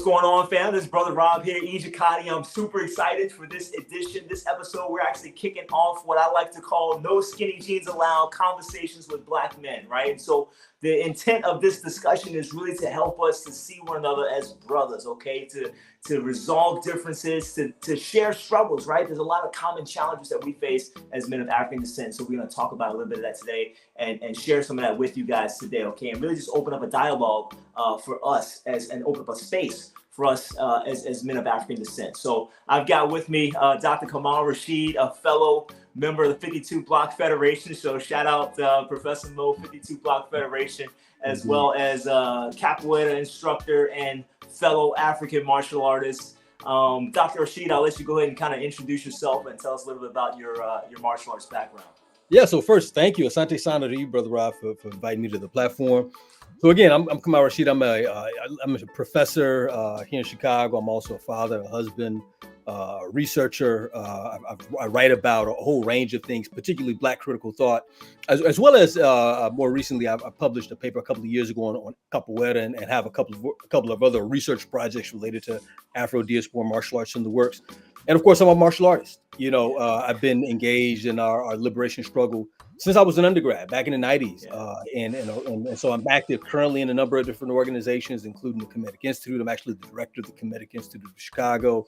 going on, fam? This is Brother Rob here, Ejikati. I'm super excited for this edition, this episode. We're actually kicking off what I like to call No Skinny Jeans Allowed Conversations with Black Men, right? And so the intent of this discussion is really to help us to see one another as brothers, okay? To resolve differences, to share struggles, right? There's a lot of common challenges that we face as men of African descent. So we're going to talk about a little bit of that today and share some of that with you guys today, okay? And really just open up a dialogue for us and open up a space for us as men of African descent. So I've got with me Dr. Kamal Rashid, a fellow member of the 52 Block Federation. So shout out Professor Mo, 52 Block Federation, as well as capoeira instructor and fellow African martial artist. Dr. Rashid, I'll let you go ahead and kind of introduce yourself and tell us a little bit about your martial arts background. Yeah, so first, thank you. Asante Sana to you, Brother Rob, for inviting me to the platform. So again, I'm Kamal Rashid. I'm a professor here in Chicago. I'm also a father, a husband, researcher. I write about a whole range of things, particularly Black critical thought, as well as more recently, I published a paper a couple of years ago on capoeira and have a couple of other research projects related to Afro diaspora martial arts in the works. And of course, I'm a martial artist. You know, I've been engaged in our liberation struggle since I was an undergrad back in the 90s. And so I'm active currently in a number of different organizations, including the Kemetic Institute. I'm actually the director of the Kemetic Institute of Chicago.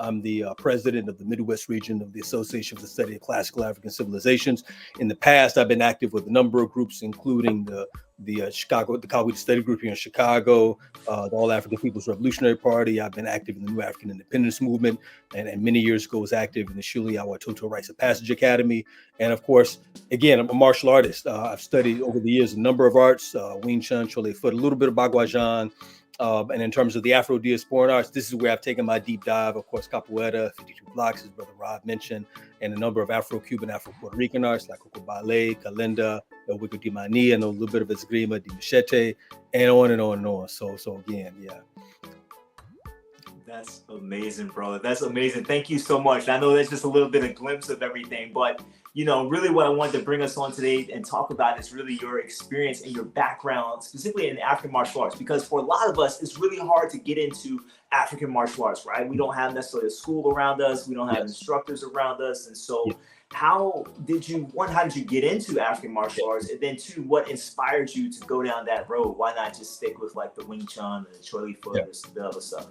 I'm the president of the Midwest region of the Association for the Study of Classical African Civilizations. In the past, I've been active with a number of groups, including the Kawita Study Group here in Chicago, the All African People's Revolutionary Party. I've been active in the New African Independence Movement, and many years ago was active in the Shuli Awatoto Rites of Passage Academy. And of course, again, I'm a martial artist. I've studied over the years a number of arts, Wing Chun, Chole Foot, a little bit of Bagwajan. And in terms of the Afro diasporan arts, this is where I've taken my deep dive. Of course, capoeira, 52 blocks, as Brother Rob mentioned, and a number of Afro-Cuban, Afro-Puerto Rican arts like Coco Ballet, Kalinda, El Wicked Di Mani, and a little bit of Esgrima, Di Machete, and on and on and on. So again, yeah. That's amazing, brother. That's amazing. Thank you so much. I know that's just a little bit of glimpse of everything, but you know, really what I wanted to bring us on today and talk about is really your experience and your background, specifically in African martial arts, because for a lot of us, it's really hard to get into African martial arts, right? We don't have necessarily a school around us. We don't have instructors around us. And so how did you get into African martial arts? And then two, what inspired you to go down that road? Why not just stick with like the Wing Chun and the Chole Foot and the other stuff?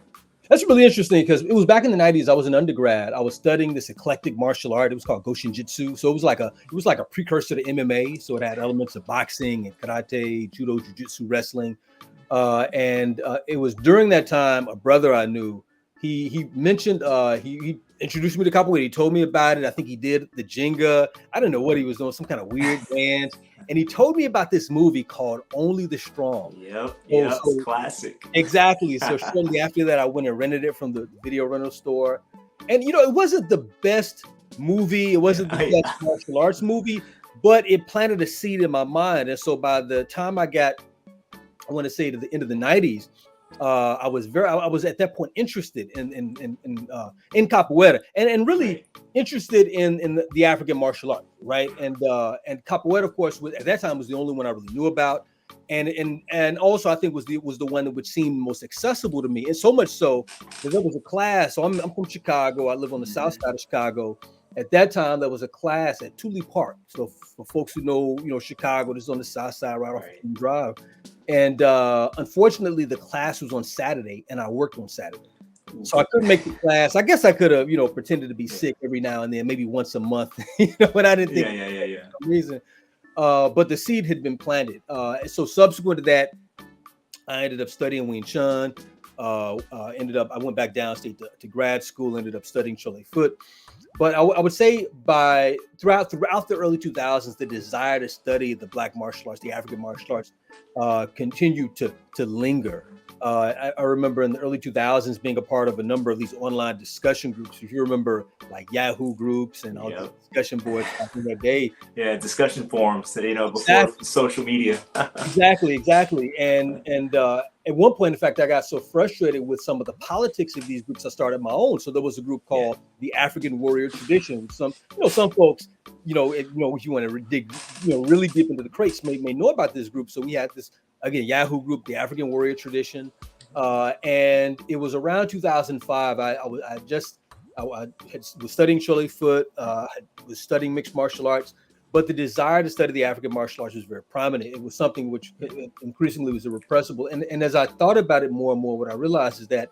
That's really interesting because it was back in the 90s. I was an undergrad. I was studying this eclectic martial art. It was called Goshin Jitsu. So it was like a precursor to MMA. So it had elements of boxing and karate, judo, jiu-jitsu, wrestling. And it was during that time, a brother I knew, he mentioned, he introduced me to capoeira. He told me about it. I think he did the Jenga. I don't know what he was doing, some kind of weird dance. And he told me about this movie called Only the Strong. Yep, classic. Exactly. So shortly after that, I went and rented it from the video rental store. And, you know, it wasn't the best movie. It wasn't the best martial arts movie, but it planted a seed in my mind. And so by the time I got, I want to say to the end of the 90s, I was at that point interested in capoeira and really interested in the African martial art, right? And capoeira, of course, at that time was the only one I really knew about, and also I think was the one that would seem most accessible to me, and so much so that there was a class. So I'm from Chicago. I live on the south side of Chicago. At that time, there was a class at Thule Park. So for folks who know, Chicago, this is on the south side, right off the drive. And unfortunately, the class was on Saturday, and I worked on Saturday, so I couldn't make the class. I guess I could have, pretended to be sick every now and then, maybe once a month, but I didn't think for some reason. But the seed had been planted. So subsequent to that, I ended up studying Wing Chun. I went back downstate to grad school. Ended up studying Chole Foot. But I would say throughout the early 2000s, the desire to study the Black martial arts, the African martial arts, continued to linger. I remember in the early 2000s being a part of a number of these online discussion groups. If you remember, like Yahoo groups and all the discussion boards back in that day. Yeah, discussion forums, before social media. Exactly. And at one point, in fact, I got so frustrated with some of the politics of these groups, I started my own. So there was a group called the African Warrior Tradition. Some folks, if you want to dig, really deep into the crates, may know about this group. So we had this, again, Yahoo group, the African Warrior Tradition. And it was around 2005. I was studying Chole Foot, was studying mixed martial arts, but the desire to study the African martial arts was very prominent. It was something which increasingly was irrepressible. And as I thought about it more and more, what I realized is that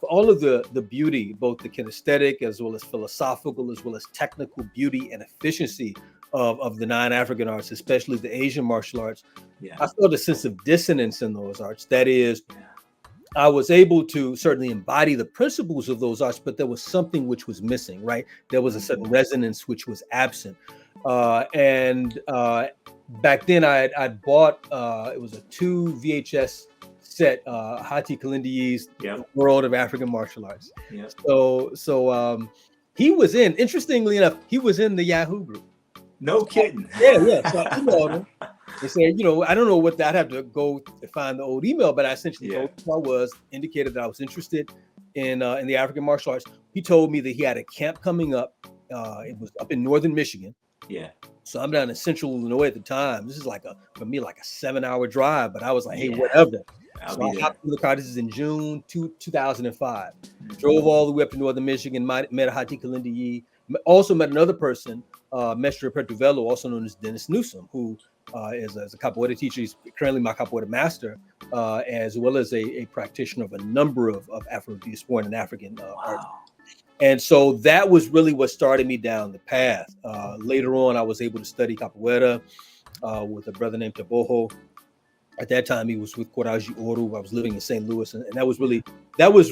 for all of the beauty, both the kinesthetic as well as philosophical, as well as technical beauty and efficiency of the non-African arts, especially the Asian martial arts, I felt a sense of dissonance in those arts. That is, I was able to certainly embody the principles of those arts, but there was something which was missing, right? There was a certain resonance which was absent. And back then I bought, it was a 2 VHS set, Hati Kalindi's World of African Martial Arts. So he was interestingly enough, he was in the Yahoo group. No kidding. Yeah. So I emailed him. They said, I don't know what I'd have to go to find the old email, but I essentially told him who I was, indicated that I was interested in the African martial arts. He told me that he had a camp coming up. It was up in northern Michigan. Yeah. So I'm down in central Illinois at the time. This is for me, like a 7-hour drive, but I was like, hey, whatever. So I hopped in the car. This is in June 2005. Drove all the way up to northern Michigan, met Hati Kalindi. Also met another person, Mestre Pertuvelo, also known as Dennis Newsom, who is a capoeira teacher. He's currently my capoeira master, as well as a practitioner of a number of Afro-Diaspora and African arts. And so that was really what started me down the path. Later on, I was able to study capoeira with a brother named Taboho. At that time, he was with Coraji Oru. I was living in St. Louis, and that was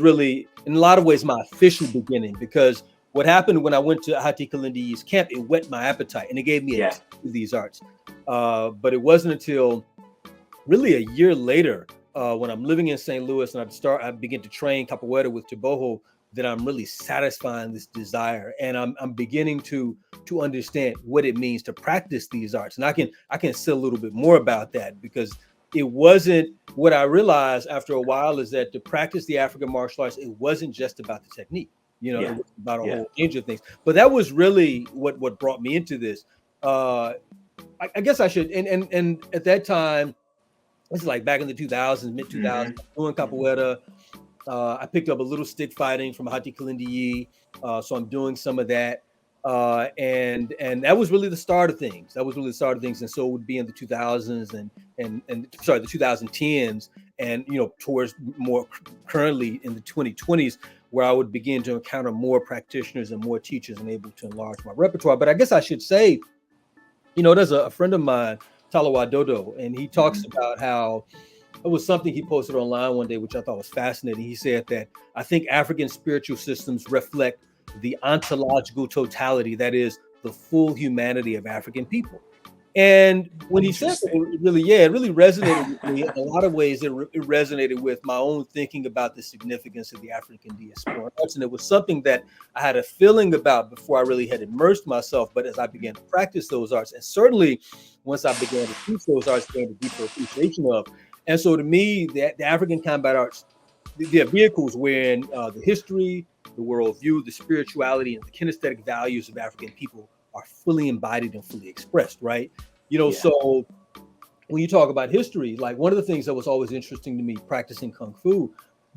really, in a lot of ways, my official beginning, because what happened when I went to Hati Kalindi's camp, it whet my appetite and it gave me a taste of these arts. But it wasn't until really a year later, when I'm living in St. Louis and I begin to train capoeira with Taboho, that I'm really satisfying this desire, and I'm beginning to understand what it means to practice these arts. And I can say a little bit more about that, because it wasn't, what I realized after a while is that to practice the African martial arts, it wasn't just about the technique. It was about a whole range of things. But that was really what brought me into this. I guess I should, and at that time, this is like back in the 2000s, mid 2000s, doing capoeira. I picked up a little stick fighting from Hati Kalindi, so I'm doing some of that. And that was really the start of things. And so it would be in the 2000s and the 2010s, and towards more currently in the 2020s, where I would begin to encounter more practitioners and more teachers and able to enlarge my repertoire. But I guess I should say, there's a friend of mine, Talawa Dodo, and he talks about how it was something he posted online one day, which I thought was fascinating. He said that I think African spiritual systems reflect the ontological totality, that is, the full humanity of African people. And when he said that, it really resonated with me. In a lot of ways, it resonated with my own thinking about the significance of the African diaspora arts. And it was something that I had a feeling about before I really had immersed myself. But as I began to practice those arts, and certainly once I began to teach those arts, I gained a deeper appreciation of. And so to me, the African combat arts, they're vehicles wherein the history, the worldview, the spirituality, and the kinesthetic values of African people are fully embodied and fully expressed, right? So when you talk about history, like one of the things that was always interesting to me practicing Kung Fu,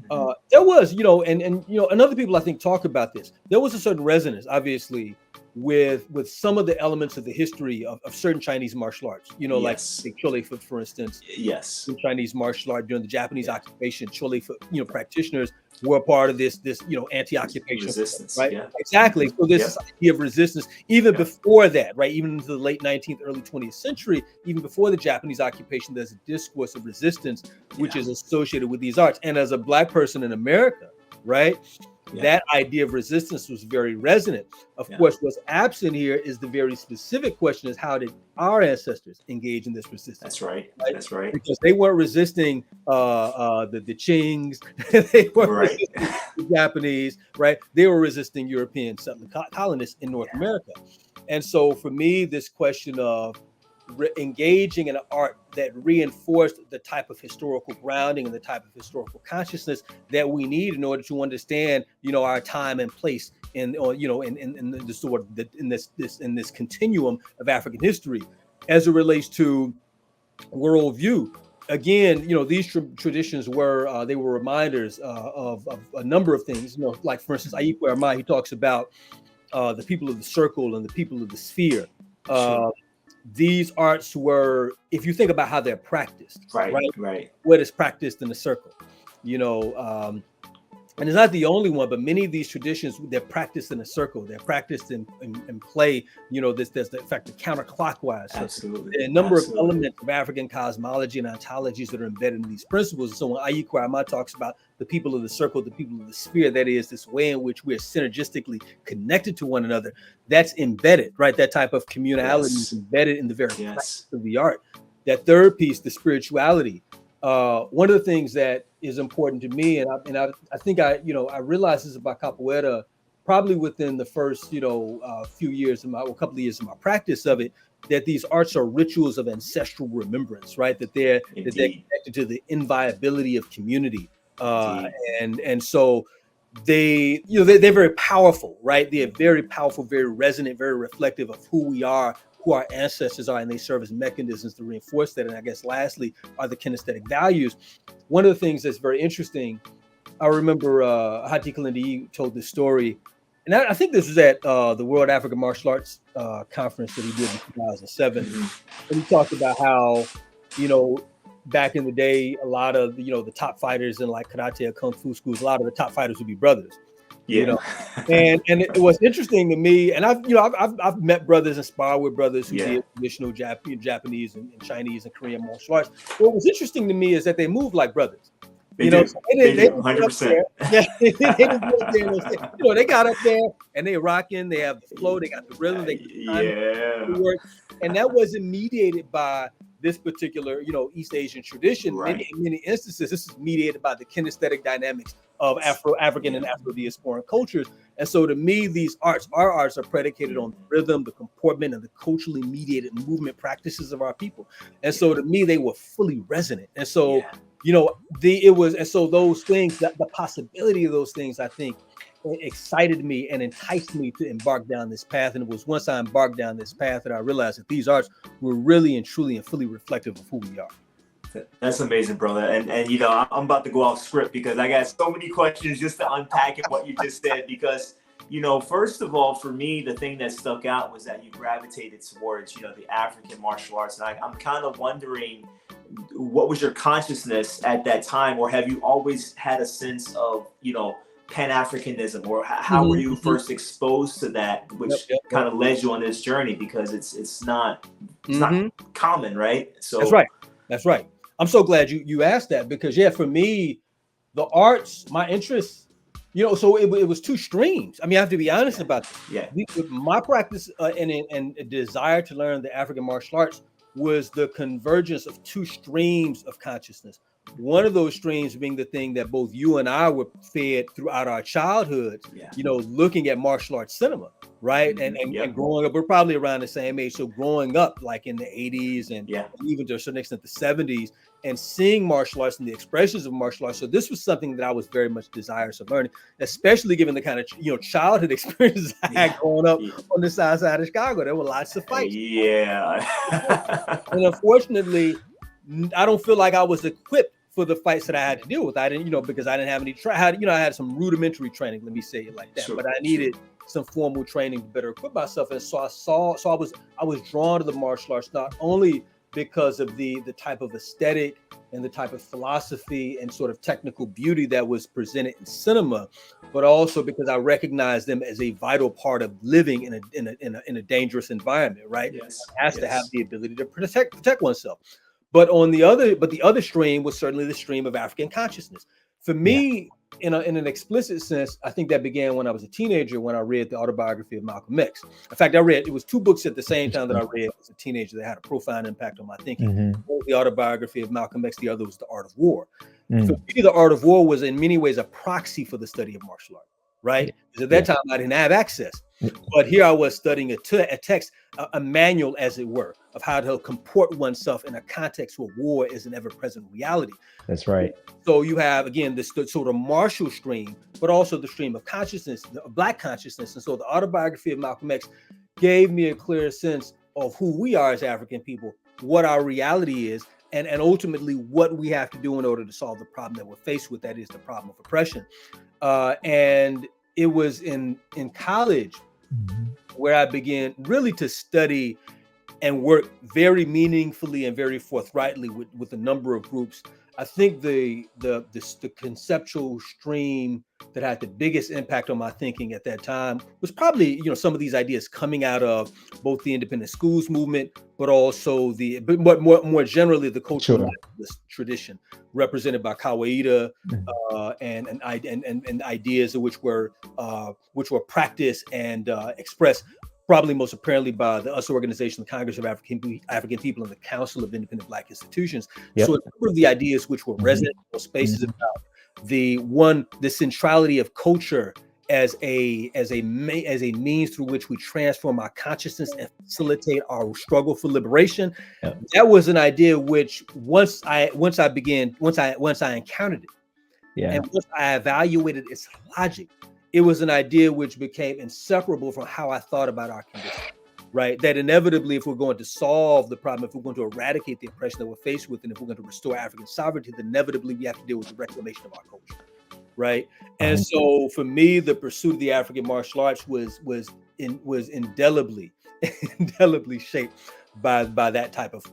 there was, and other people I think talk about this, there was a certain resonance, obviously, with some of the elements of the history of certain Chinese martial arts, like Chole Foot, for instance. Yes. In Chinese martial art during the Japanese occupation, Chole Foot, practitioners were a part of this anti-occupation resistance, right? Yeah. Exactly. So this idea of resistance, even before that, right? Even into the late 19th, early 20th century, even before the Japanese occupation, there's a discourse of resistance, which is associated with these arts. And as a Black person in America, right? That idea of resistance was very resonant. Of course, what's absent here is the very specific question: is how did our ancestors engage in this resistance? That's right. That's right. Because they weren't resisting the Qings, they weren't resisting the Japanese, right? They were resisting European settler colonists in North America. And so for me, this question of engaging in an art that reinforced the type of historical grounding and the type of historical consciousness that we need in order to understand, our time and place in the sort of in this continuum of African history, as it relates to worldview. again, these traditions were they were reminders of a number of things. Like for instance, Aikwe Armah, he talks about the people of the circle and the people of the sphere. These arts were, if you think about how they're practiced, right? What is practiced in the circle, and it's not the only one, but many of these traditions, they're practiced in a circle. They're practiced in play. There's the effect of counterclockwise. Absolutely. There are a number of elements of African cosmology and ontologies that are embedded in these principles. So when Aikwe Armah talks about the people of the circle, the people of the sphere, that is this way in which we're synergistically connected to one another, that's embedded, right? That type of communality is embedded in the very practice of the art. That third piece, the spirituality. One of the things that is important to me, and I think I realized this about capoeira probably within the first few years of a couple of years of my practice of it, that these arts are rituals of ancestral remembrance, right? That they're connected to the inviolability of community, and so they're very powerful, right? They are very powerful, very resonant, very reflective of who we are, who our ancestors are, and they serve as mechanisms to reinforce that. And I guess lastly are the kinesthetic values. One of the things that's very interesting, I remember Hati Kalindi told this story, and I think this was at the World African Martial Arts conference that he did in 2007. And he talked about how, back in the day, a lot of the top fighters in like karate or kung fu schools, a lot of the top fighters would be brothers. And it was interesting to me, and I've met brothers and sparred with brothers who did traditional Japanese and Chinese and Korean martial arts. What was interesting to me is that they moved like brothers. They do 100%. They got up there and they rocking. They have the flow. They got the rhythm. They got work, and that wasn't mediated by this particular, East Asian tradition. In many instances, this is mediated by the kinesthetic dynamics of African and Afro-diasporan cultures. And so to me, our arts are predicated on the rhythm, the comportment, and the culturally mediated movement practices of our people. And so to me, they were fully resonant. And so, those things, the possibility of those things, I think, excited me and enticed me to embark down this path. And it was once I embarked down this path that I realized that these arts were really and truly and fully reflective of who we are. That's amazing, brother. And I'm about to go off script because I got so many questions just to unpack in what you just said. Because, first of all, for me, the thing that stuck out was that you gravitated towards, the African martial arts. And I'm kind of wondering, what was your consciousness at that time? Or have you always had a sense of, Pan-Africanism, or how were you first exposed to that, which kind of led you on this journey? Because it's not common, right? So that's right. I'm so glad you asked that, because for me, the arts, my interest, so it was two streams. I mean, I have to be honest about this. My practice and a desire to learn the African martial arts was the convergence of two streams of consciousness. One of those streams being the thing that both you and I were fed throughout our childhood, looking at martial arts cinema, right? And growing up, we're probably around the same age. So growing up like in the 80s and even to a certain extent the 70s, and seeing martial arts and the expressions of martial arts. So this was something that I was very much desirous of learning, especially given the kind of childhood experiences I had growing up on the south side of Chicago. There were lots of fights. And unfortunately, I don't feel like I was equipped for the fights that I had to deal with. I didn't, because I didn't have any I had some rudimentary training, let me say it like that. But I needed some formal training to better equip myself. And so I was drawn to the martial arts, not only because of the type of aesthetic and the type of philosophy and sort of technical beauty that was presented in cinema, but also because I recognized them as a vital part of living in a dangerous environment, right? It has to have the ability to protect oneself. But the other stream was certainly the stream of African consciousness. For me, in an explicit sense, I think that began when I was a teenager, when I read the autobiography of Malcolm X. In fact, it was two books at the same time that I read as a teenager that had a profound impact on my thinking. One was the autobiography of Malcolm X, the other was The Art of War. For me, The Art of War was in many ways a proxy for the study of martial art, right? Because at that time, I didn't have access. But here I was studying a text, a manual, as it were, of how to comport oneself in a context where war is an ever-present reality. That's right. So you have, again, this sort of martial stream, but also the stream of consciousness, the Black consciousness. And so the autobiography of Malcolm X gave me a clear sense of who we are as African people, what our reality is, and ultimately what we have to do in order to solve the problem that we're faced with, that is the problem of oppression. And it was in college where I began really to study and work very meaningfully and very forthrightly with a number of groups. I think the conceptual stream that had the biggest impact on my thinking at that time was probably, some of these ideas coming out of both the independent schools movement, but also but more generally the cultural tradition represented by Kawaida, and ideas which were practiced and expressed probably most apparently by the US organization, the Congress of African People, and the Council of Independent Black Institutions. So a number of the ideas which were resonant in those spaces about the centrality of culture as a means through which we transform our consciousness and facilitate our struggle for liberation. That was an idea which once I encountered it, and once I evaluated its logic, it was an idea which became inseparable from how I thought about our condition, right? That inevitably, if we're going to solve the problem, if we're going to eradicate the oppression that we're faced with, and if we're going to restore African sovereignty, then inevitably we have to deal with the reclamation of our culture, right? And so for me, the pursuit of the African martial arts was indelibly shaped by that type of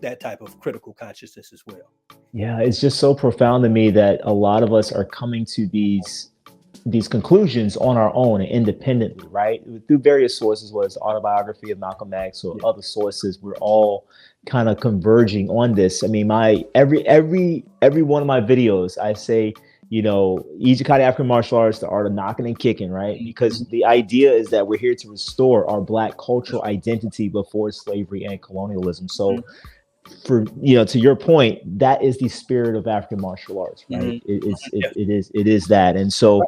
critical consciousness as well. Yeah, it's just so profound to me that a lot of us are coming to these conclusions on our own and independently, right? Through various sources, whether it's autobiography of Malcolm X or other sources, we're all kind of converging on this. I mean, every one of my videos, I say, Ijikade African martial arts, the art of knocking and kicking, right? Because the idea is that we're here to restore our Black cultural identity before slavery and colonialism. So for, to your point, that is the spirit of African martial arts, right? It is that. And so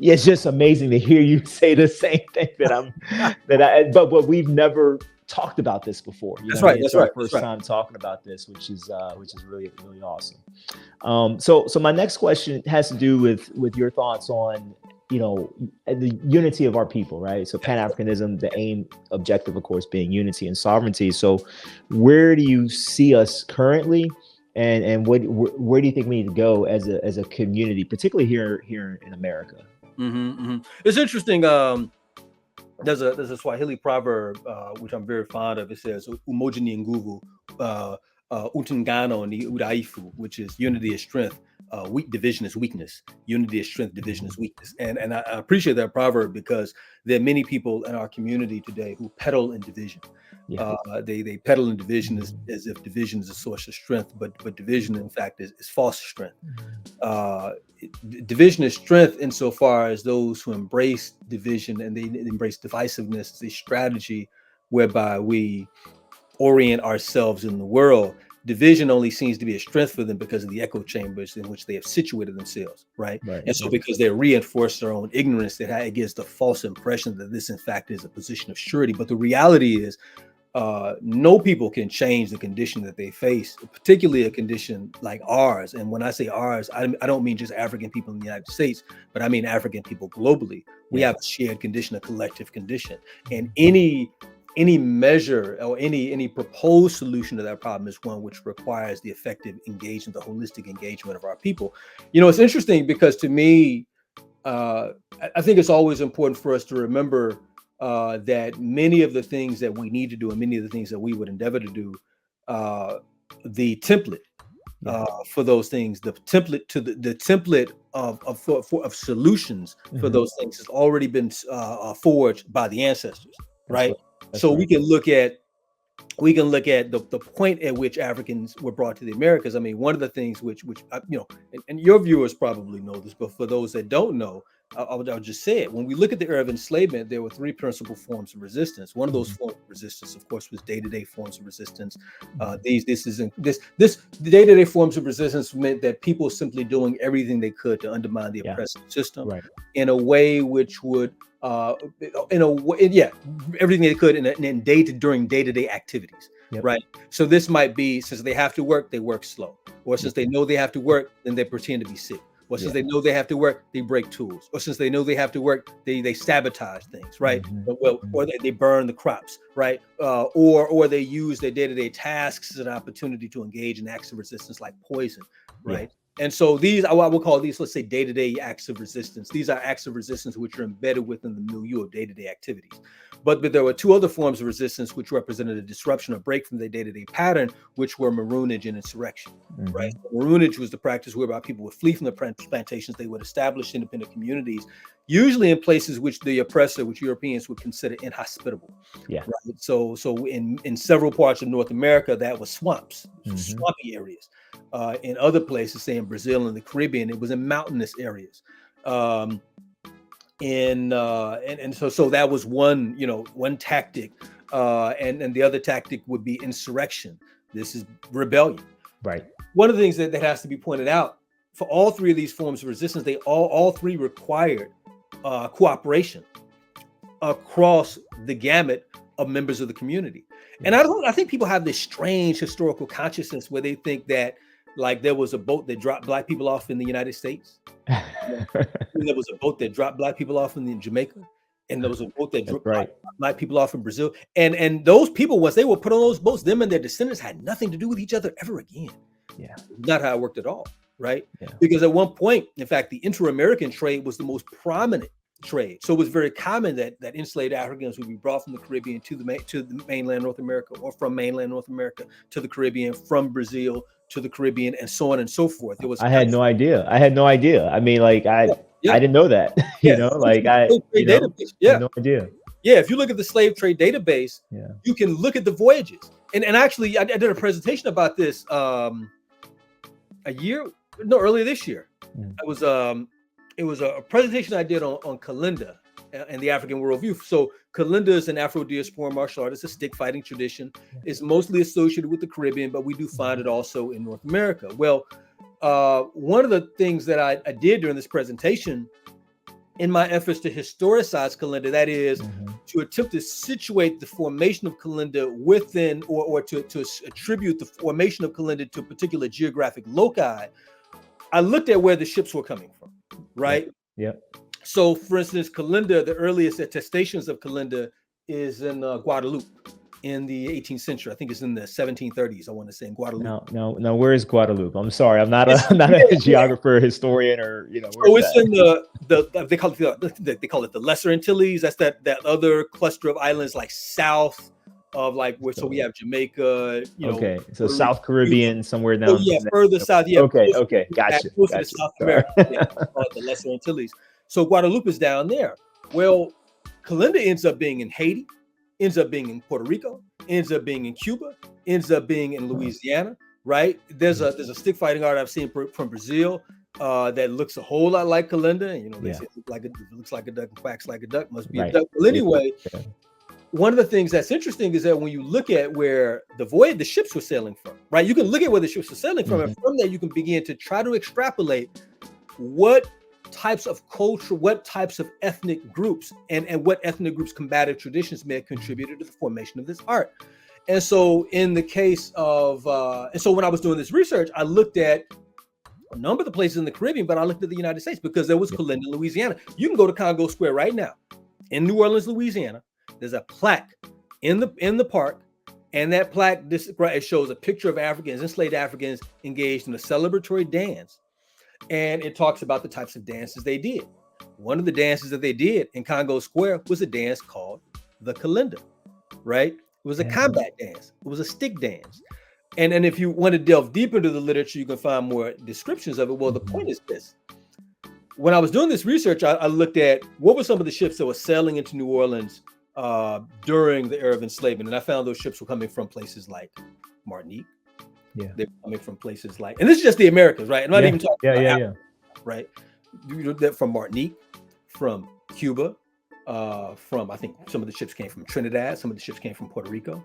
it's just amazing to hear you say the same thing but we've never talked about this before. That's right. It's our first time talking about this, which is really, really awesome. So my next question has to do with your thoughts on the unity of our people, right? So Pan-Africanism, the aim, objective, of course, being unity and sovereignty. So where do you see us currently, and where do you think we need to go as a community, particularly here in America? It's interesting. There's a Swahili proverb which I'm very fond of. It says "Umoja ni nguvu, utengano ni udhaifu," which is unity is strength, division is weakness. Unity is strength, division is weakness. And I appreciate that proverb because there are many people in our community today who peddle in division. They peddle in division as if division is a source of strength, but division, in fact, is false strength. Division is strength insofar as those who embrace division and they embrace divisiveness as a strategy whereby we orient ourselves in the world. Division only seems to be a strength for them because of the echo chambers in which they have situated themselves, right? And so because they reinforce their own ignorance, that it gives the false impression that this, in fact, is a position of surety. But the reality is, no people can change the condition that they face, particularly a condition like ours. And when I say ours, I don't mean just African people in the United States, but I mean African people globally. We have a shared condition, a collective condition. And any measure or any proposed solution to that problem is one which requires the effective engagement, the holistic engagement of our people. It's interesting because to me, I think it's always important for us to remember that many of the things that we need to do and many of the things that we would endeavor to do, the template for those things, the template of solutions for those things has already been forged by the ancestors, right? So we can look at the point at which Africans were brought to the Americas. I mean, one of the things which and your viewers probably know this, but for those that don't know, I'll just say it. When we look at the era of enslavement, there were three principal forms of resistance. One of those forms of resistance, of course, was day-to-day forms of resistance. This day-to-day forms of resistance meant that people simply doing everything they could to undermine the oppressive system in a way which would everything they could during day-to-day activities. Right. So this might be, since they have to work, they work slow. Or since they know they have to work, then they pretend to be sick. Or since they know they have to work, they break tools. Or since they know they have to work, they sabotage things, right? Well, or they burn the crops, right? Or they use their day-to-day tasks as an opportunity to engage in acts of resistance like poison, right? And so these, I would call these, let's say, day-to-day acts of resistance. These are acts of resistance which are embedded within the milieu of day-to-day activities. But there were two other forms of resistance which represented a disruption or break from their day-to-day pattern, which were maroonage and insurrection, right? Maroonage was the practice whereby people would flee from the plantations. They would establish independent communities, usually in places which the oppressor, which Europeans would consider inhospitable. Right? So in several parts of North America, that was swamps, swampy areas. In other places, say in Brazil and the Caribbean, it was in mountainous areas. And so that was one tactic. And the other tactic would be insurrection. This is rebellion. Right. One of the things that has to be pointed out for all three of these forms of resistance, they all three required cooperation across the gamut of members of the community. And I think people have this strange historical consciousness where they think that like there was a boat that dropped black people off in the United States. And there was a boat that dropped black people off in Jamaica. And there was a boat that dropped black people off in Brazil. And those people, once they were put on those boats, them and their descendants had nothing to do with each other ever again. Not how it worked at all, right? Because at one point, in fact, the inter-American trade was the most prominent trade. So it was very common that enslaved Africans would be brought from the Caribbean to the mainland North America, or from mainland North America to the Caribbean, from Brazil to the Caribbean, and so on and so forth. I had no idea. I mean, like I didn't know that. You know, like I had no idea. Yeah, if you look at the slave trade database, you can look at the voyages. And actually, I did a presentation about this earlier this year. It was a presentation I did on Kalinda and the African worldview. So Kalinda is an Afro-diaspora martial art. It's a stick fighting tradition. It's mostly associated with the Caribbean, but we do find it also in North America. Well, one of the things that I did during this presentation in my efforts to historicize Kalinda, that is to attempt to situate the formation of Kalinda within, or to attribute the formation of Kalinda to a particular geographic loci, I looked at where the ships were coming from, right? So, for instance, Kalinda, the earliest attestations of Kalinda is in Guadeloupe in the 18th century. I think it's in the 1730s, I want to say, in Guadeloupe. No, where is Guadeloupe? I'm sorry, I'm not a geographer, historian, or it's in they call it the Lesser Antilles. That's that other cluster of islands, like south of so we have Jamaica. So South Caribbean, somewhere down. Further south. Okay, gotcha. South America. The Lesser Antilles. So Guadeloupe is down there. Well, Kalinda ends up being in Haiti, ends up being in Puerto Rico, ends up being in Cuba, ends up being in Louisiana, right? There's a stick fighting art I've seen from Brazil that looks a whole lot like Kalinda. They say it looks like a duck and quacks like a duck, must be a duck. Well, anyway, one of the things that's interesting is that when you look at where the ships were sailing from, right? You can look at where the ships were sailing from, and from there you can begin to try to extrapolate what types of culture, what types of ethnic groups, and what ethnic groups' combative traditions may have contributed to the formation of this art. And so in the case of, when I was doing this research, I looked at a number of the places in the Caribbean, but I looked at the United States because there was Kalinda, Louisiana. You can go to Congo Square right now in New Orleans, Louisiana. There's a plaque in the park, and that plaque it shows a picture of enslaved Africans engaged in a celebratory dance. And it talks about the types of dances they did. One of the dances that they did in Congo Square was a dance called the Kalinda, right? It was a combat dance. It was a stick dance. And if you want to delve deep into the literature, you can find more descriptions of it. Well, the point is this. When I was doing this research, I looked at what were some of the ships that were sailing into New Orleans during the era of enslavement. And I found those ships were coming from places like Martinique. They're coming from places like, and this is just the Americas, right? I'm not even talking about Africa, right? They're from Martinique, from Cuba, from, I think some of the ships came from Trinidad, some of the ships came from Puerto Rico,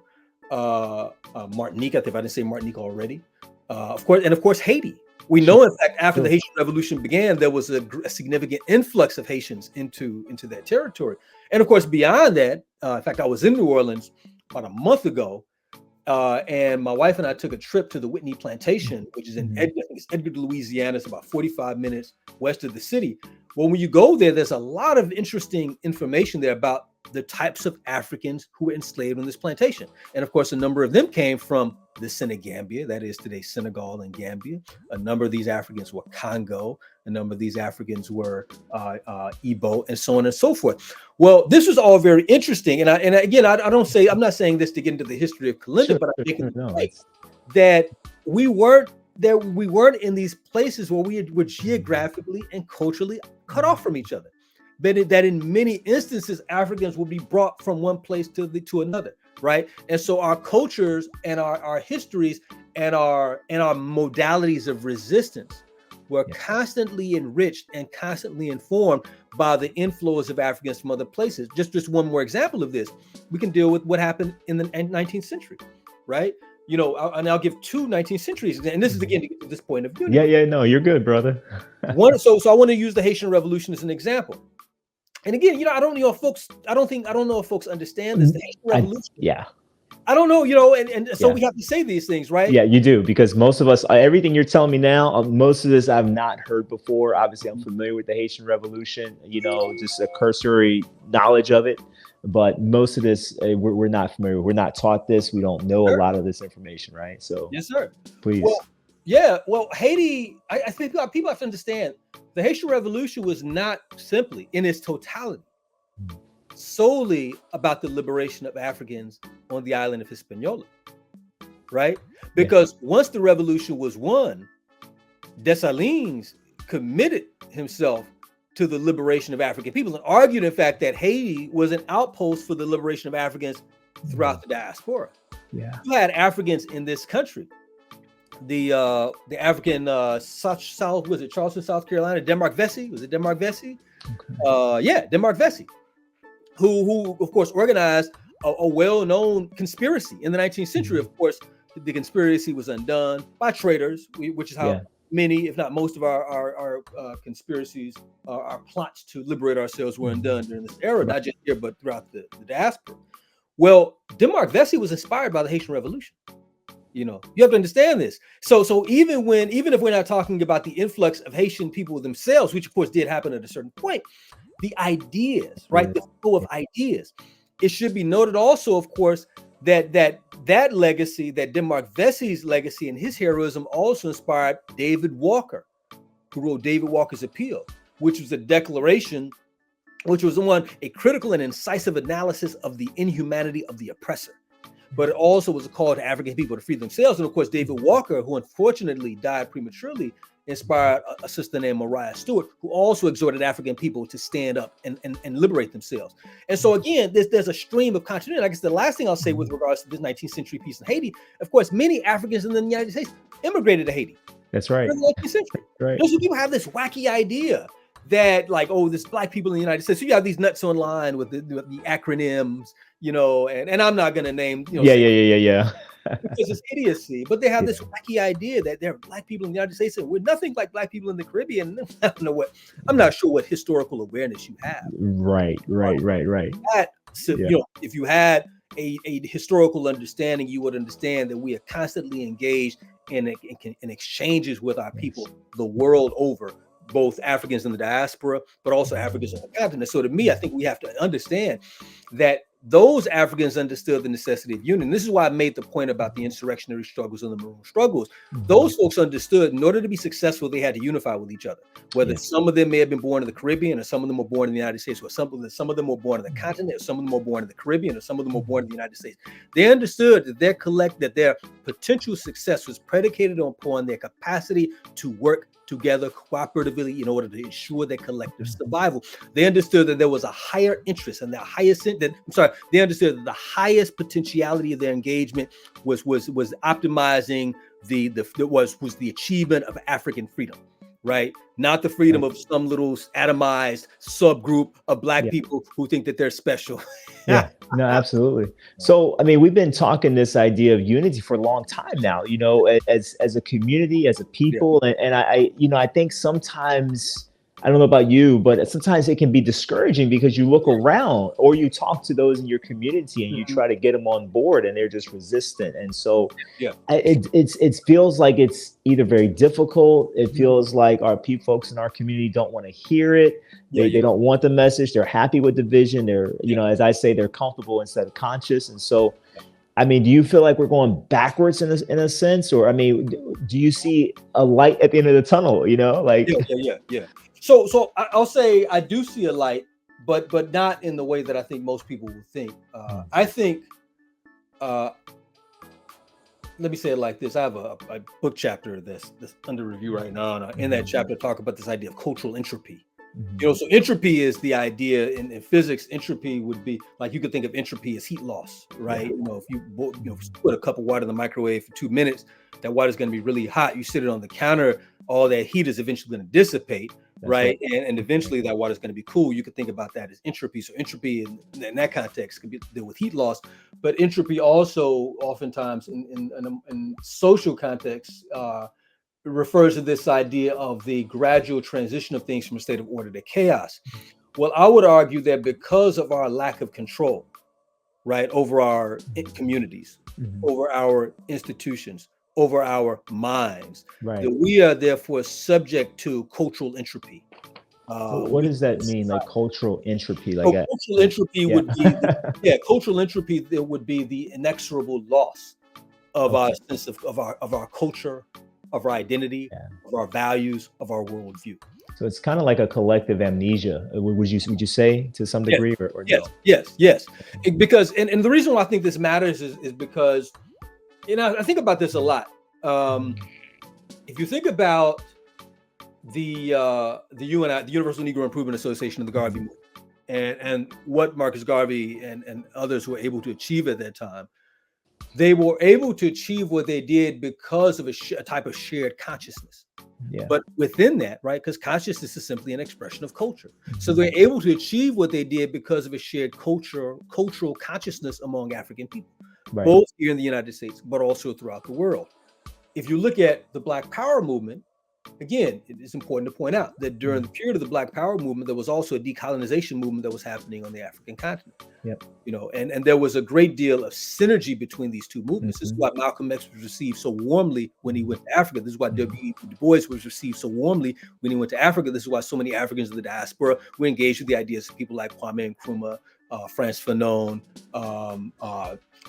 Martinique, if I didn't say Martinique already, of course, Haiti. We know, in fact, after the Haitian Revolution began, there was a significant influx of Haitians into that territory. And of course, beyond that, in fact, I was in New Orleans about a month ago, And my wife and I took a trip to the Whitney Plantation, which is in Edgar, Louisiana. It's about 45 minutes west of the city. Well, when you go there, there's a lot of interesting information there about the types of Africans who were enslaved on this plantation. And of course, a number of them came from the Senegambia, that is today Senegal and Gambia. A number of these Africans were Congo. A number of these Africans were Igbo, and so on and so forth. Well, this was all very interesting. And again, I'm not saying this to get into the history of Kalinda, but I think that we weren't in these places where we were geographically and culturally cut off from each other. But that in many instances, Africans will be brought from one place to another, right? And so our cultures and our histories and our modalities of resistance were constantly enriched and constantly informed by the inflows of Africans from other places. Just one more example of this, we can deal with what happened in the 19th century, right? You know, and I'll give two 19th centuries, and this is again to get to this point of unity. Yeah, no, you're good, brother. So I want to use the Haitian Revolution as an example. And again, you know, I don't know if folks understand this. The Haitian Revolution. I don't know, you know, and so we have to say these things, right? Yeah, you do, because most of us, everything you're telling me now, most of this I've not heard before. Obviously, I'm familiar with the Haitian Revolution, you know, just a cursory knowledge of it. But most of this, we're not familiar. We're not taught this. We don't know a lot of this information, right? So, yes, sir. Please. Well, Haiti, I think people have to understand the Haitian Revolution was not simply in its totality solely about the liberation of Africans on the island of Hispaniola, right? Because once the revolution was won, Dessalines committed himself to the liberation of African people and argued, in fact, that Haiti was an outpost for the liberation of Africans throughout the diaspora. Yeah, you had Africans in this country. The African South, was it Charleston, South Carolina? Denmark Vesey, was it Denmark Vesey? Okay. Denmark Vesey, who of course organized a well-known conspiracy in the 19th century. Of course, the conspiracy was undone by traitors, which is how many, if not most, of our conspiracies, our plots to liberate ourselves were undone during this era, not just here, but throughout the diaspora. Well, Denmark Vesey was inspired by the Haitian Revolution. You know, you have to understand this. So even if we're not talking about the influx of Haitian people themselves, which of course did happen at a certain point, the ideas, right? The flow of ideas. It should be noted also, of course, that legacy, that Denmark Vesey's legacy and his heroism also inspired David Walker, who wrote David Walker's Appeal, which was a declaration, which was a critical and incisive analysis of the inhumanity of the oppressor. But it also was a call to African people to free themselves. And of course, David Walker, who unfortunately died prematurely, inspired a sister named Mariah Stewart, who also exhorted African people to stand up and liberate themselves. And so again, there's a stream of continuity. I guess the last thing I'll say with regards to this 19th century piece in Haiti, of course, many Africans in the United States immigrated to Haiti. That's right. In the 19th century. Right. Those people have this wacky idea that like, oh, there's black people in the United States. So you have these nuts online with the acronyms, you know, and I'm not going to name, you know, yeah. Because it's idiocy, but they have this wacky idea that there are black people in the United States and we're nothing like black people in the Caribbean. I'm not sure what historical awareness you have. Right. You know, if you had a historical understanding, you would understand that we are constantly engaged in exchanges with our people the world over, both Africans in the diaspora, but also Africans on the continent. So to me, I think we have to understand that those Africans understood the necessity of union. This is why I made the point about the insurrectionary struggles and the Maroon struggles. Those folks understood in order to be successful, they had to unify with each other. Whether some of them may have been born in the Caribbean, or some of them were born in the United States, or some of them were born in the continent, or some of them were born in the Caribbean, or some of them were born in the United States. They understood that their potential success was predicated upon their capacity to work together cooperatively in order to ensure their collective survival. They understood that there was a higher interest and they understood that the highest potentiality of their engagement was optimizing the achievement of African freedom, right? Not the freedom of some little atomized subgroup of black people who think that they're special. No, absolutely. So, I mean, we've been talking this idea of unity for a long time now, you know, as a community, as a people. And I think sometimes I don't know about you, but sometimes it can be discouraging because you look around or you talk to those in your community and you try to get them on board and they're just resistant. And so it feels like it's either very difficult. It feels like our folks in our community don't want to hear it. They don't want the message. They're happy with the vision. They're, you know, as I say, they're comfortable instead of conscious. And so, I mean, do you feel like we're going backwards in a sense? Or, I mean, do you see a light at the end of the tunnel, you know, like? Yeah. So I'll say I do see a light, but not in the way that I think most people would think. I think, let me say it like this. I have a book chapter that's under review right now. And in that chapter, I talk about this idea of cultural entropy. You know, so entropy is the idea in physics. Entropy would be like, you could think of entropy as heat loss, right? You know, if you put a cup of water in the microwave for 2 minutes, that water is going to be really hot. You sit it on the counter, all that heat is eventually going to dissipate, right? And eventually that water is going to be cool. You could think about that as entropy. So entropy in that context can be deal with heat loss, but entropy also oftentimes in social contexts refers to this idea of the gradual transition of things from a state of order to chaos. Well, I would argue that because of our lack of control, right, over our communities, over our institutions, over our minds, that we are therefore subject to cultural entropy. What does that mean, like cultural entropy? Like cultural entropy would be cultural entropy. There would be the inexorable loss of our sense of our culture, of our identity, of our values, of our worldview. So it's kind of like a collective amnesia. Would you say to some degree, or no? Yes. Because and the reason why I think this matters is because, you know, I think about this a lot. If you think about the UNI, the Universal Negro Improvement Association, of the Garvey movement, and what Marcus Garvey and others were able to achieve at that time, they were able to achieve what they did because of a type of shared consciousness. But within that, right, because consciousness is simply an expression of culture. So they're able to achieve what they did because of a shared cultural consciousness among African people, both here in the United States, but also throughout the world. If you look at the Black Power movement, again, it's important to point out that during the period of the Black Power movement, there was also a decolonization movement that was happening on the African continent. You know, and there was a great deal of synergy between these two movements. This is why Malcolm X was received so warmly when he went to Africa. This is why W.E. Du Bois was received so warmly when he went to Africa. This is why so many Africans in the diaspora were engaged with the ideas of people like Kwame Nkrumah, Frantz Fanon,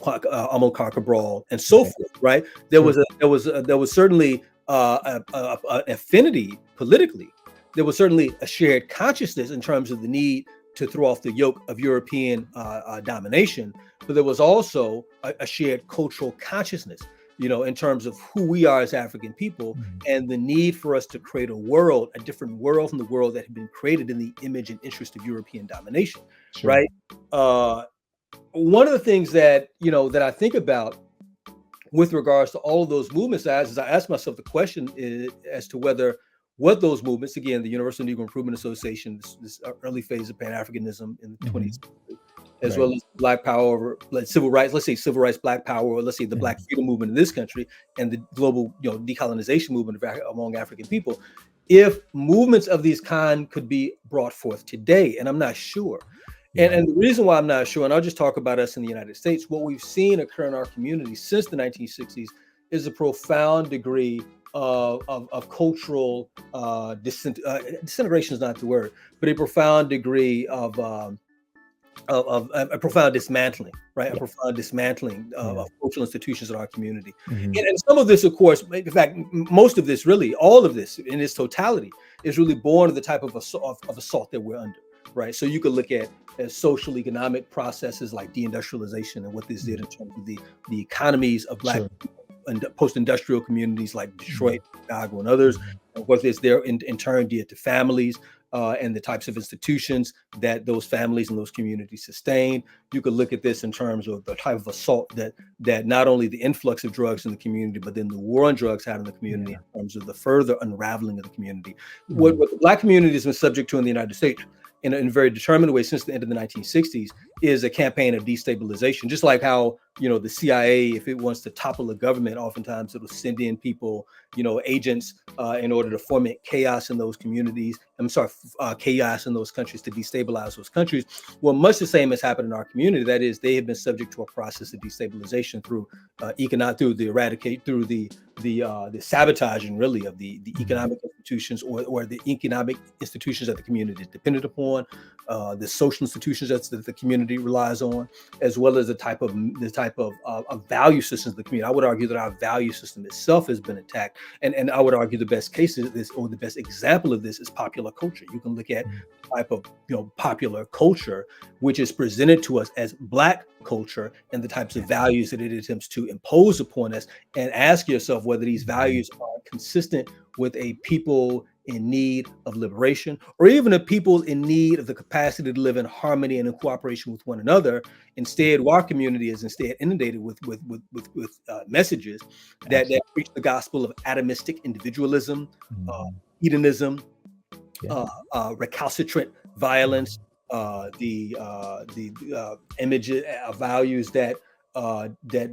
Amilcar Cabral, and so forth. Right? There was certainly an affinity politically. There was certainly a shared consciousness in terms of the need to throw off the yoke of European domination, but there was also a shared cultural consciousness, you know, in terms of who we are as African people and the need for us to create a different world from the world that had been created in the image and interest of European domination, right? One of the things that, you know, that I think about with regards to all of those movements, as I ask myself the question as to whether what those movements, again, the Universal Negro Improvement Association, this early phase of Pan-Africanism in the 20th century, as well as Black Power, civil rights, let's say civil rights, Black Power, or let's say the Black freedom movement in this country, and the global, you know, decolonization movement among African people. If movements of these kind could be brought forth today, and I'm not sure. And the reason why I'm not sure, and I'll just talk about us in the United States, what we've seen occur in our community since the 1960s is a profound degree of cultural disintegration is not the word, but a profound degree of a profound dismantling, right? A profound dismantling of cultural institutions in our community. And some of this, of course, in fact, most of this, really, all of this in its totality is really born of the type of assault that we're under, right? So you could look at social economic processes like deindustrialization and what this did in terms of the economies of Black and post-industrial communities like Detroit, Chicago, and others, what this there in turn did to families and the types of institutions that those families and those communities sustained. You could look at this in terms of the type of assault that not only the influx of drugs in the community, but then the war on drugs had in the community in terms of the further unraveling of the community. What the Black community has been subject to in the United States in a very determined way since the end of the 1960s is a campaign of destabilization. Just like how, you know, the CIA, if it wants to topple a government, oftentimes it'll send in people, you know, agents in order to foment chaos in those communities. Chaos in those countries to destabilize those countries. Well, much the same has happened in our community. That is, they have been subject to a process of destabilization through the sabotaging, really, of the economic institutions or the economic institutions that the community is dependent upon, the social institutions that the community relies on, as well as the type of value systems of the community. I would argue that our value system itself has been attacked, and I would argue the best case of this, or the best example of this, is popular culture. You can look at the type of, you know, popular culture which is presented to us as Black culture and the types of values that it attempts to impose upon us, and ask yourself whether these values are consistent with a people in need of liberation, or even a people in need of the capacity to live in harmony and in cooperation with one another. Instead, our community is inundated with messages that preach the gospel of atomistic individualism, hedonism, recalcitrant violence, the image values that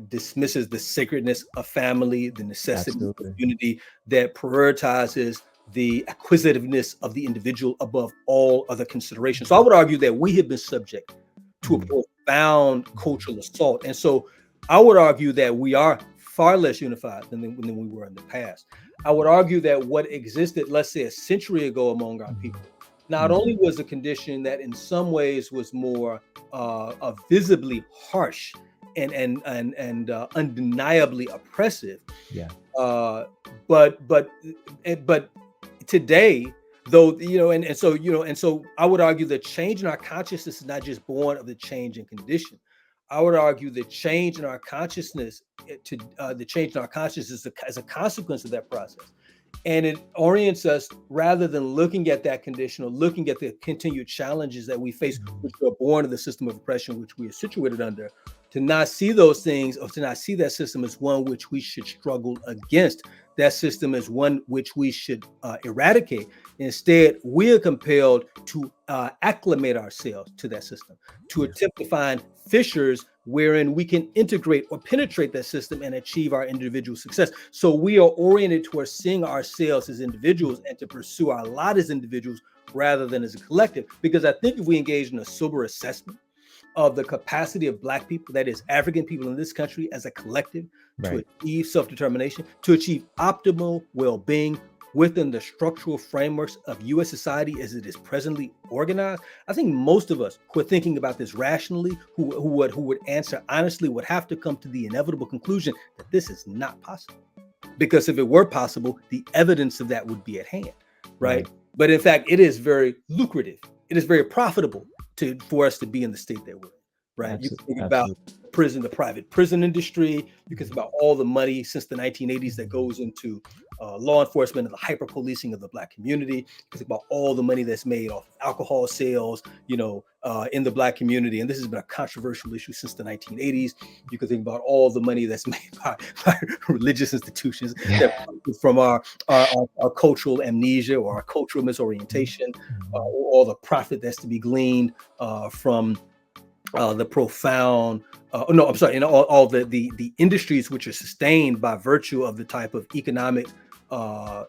dismisses the sacredness of family, the necessity of community, that prioritizes the acquisitiveness of the individual above all other considerations. So I would argue that we have been subject to a profound cultural assault. And so I would argue that we are far less unified than we were in the past. I would argue that what existed, let's say, a century ago among our people, not only was a condition that in some ways was more visibly harsh and undeniably oppressive, but today, though, you know, and so I would argue that change in our consciousness is not just born of the change in condition. I would argue that change in our consciousness, as a consequence of that process, and it orients us, rather than looking at that condition or looking at the continued challenges that we face, which are born of the system of oppression which we are situated under, to not see those things, or to not see that system as one which we should struggle against, that system as one which we should eradicate. Instead, we are compelled to acclimate ourselves to that system, to attempt to find fissures wherein we can integrate or penetrate that system and achieve our individual success. So we are oriented towards seeing ourselves as individuals and to pursue our lot as individuals rather than as a collective. Because I think if we engage in a sober assessment of the capacity of Black people, that is African people in this country as a collective, to achieve self-determination, to achieve optimal well-being within the structural frameworks of U.S. society as it is presently organized, I think most of us who are thinking about this rationally, who would answer honestly, would have to come to the inevitable conclusion that this is not possible. Because if it were possible, the evidence of that would be at hand, right? But in fact, it is very lucrative. It is very profitable for us to be in the state that we're in, right? You can think about the private prison industry. You can think about all the money since the 1980s that goes into law enforcement and the hyper policing of the Black community. You can think about all the money that's made off of alcohol sales, you know, in the Black community. And this has been a controversial issue since the 1980s. You can think about all the money that's made by religious institutions that from our cultural amnesia or our cultural misorientation, or all the profit that's to be gleaned from the profound, all the industries which are sustained by virtue of the type of economic, by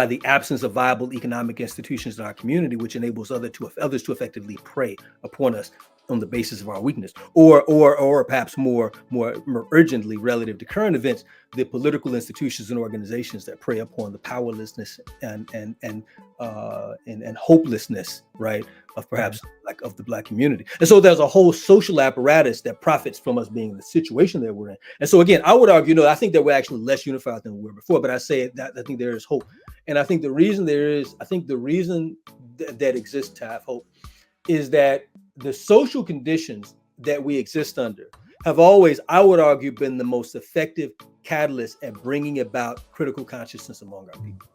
the absence of viable economic institutions in our community, which enables others to effectively prey upon us on the basis of our weakness, or perhaps more urgently, relative to current events, the political institutions and organizations that prey upon the powerlessness and hopelessness, right, of perhaps like of the Black community. And so there's a whole social apparatus that profits from us being in the situation that we're in. And so again, I would argue, I think that we're actually less unified than we were before, but I say that I think there is hope. And I think the reason that exists to have hope is that the social conditions that we exist under have always, I would argue, been the most effective catalyst at bringing about critical consciousness among our people.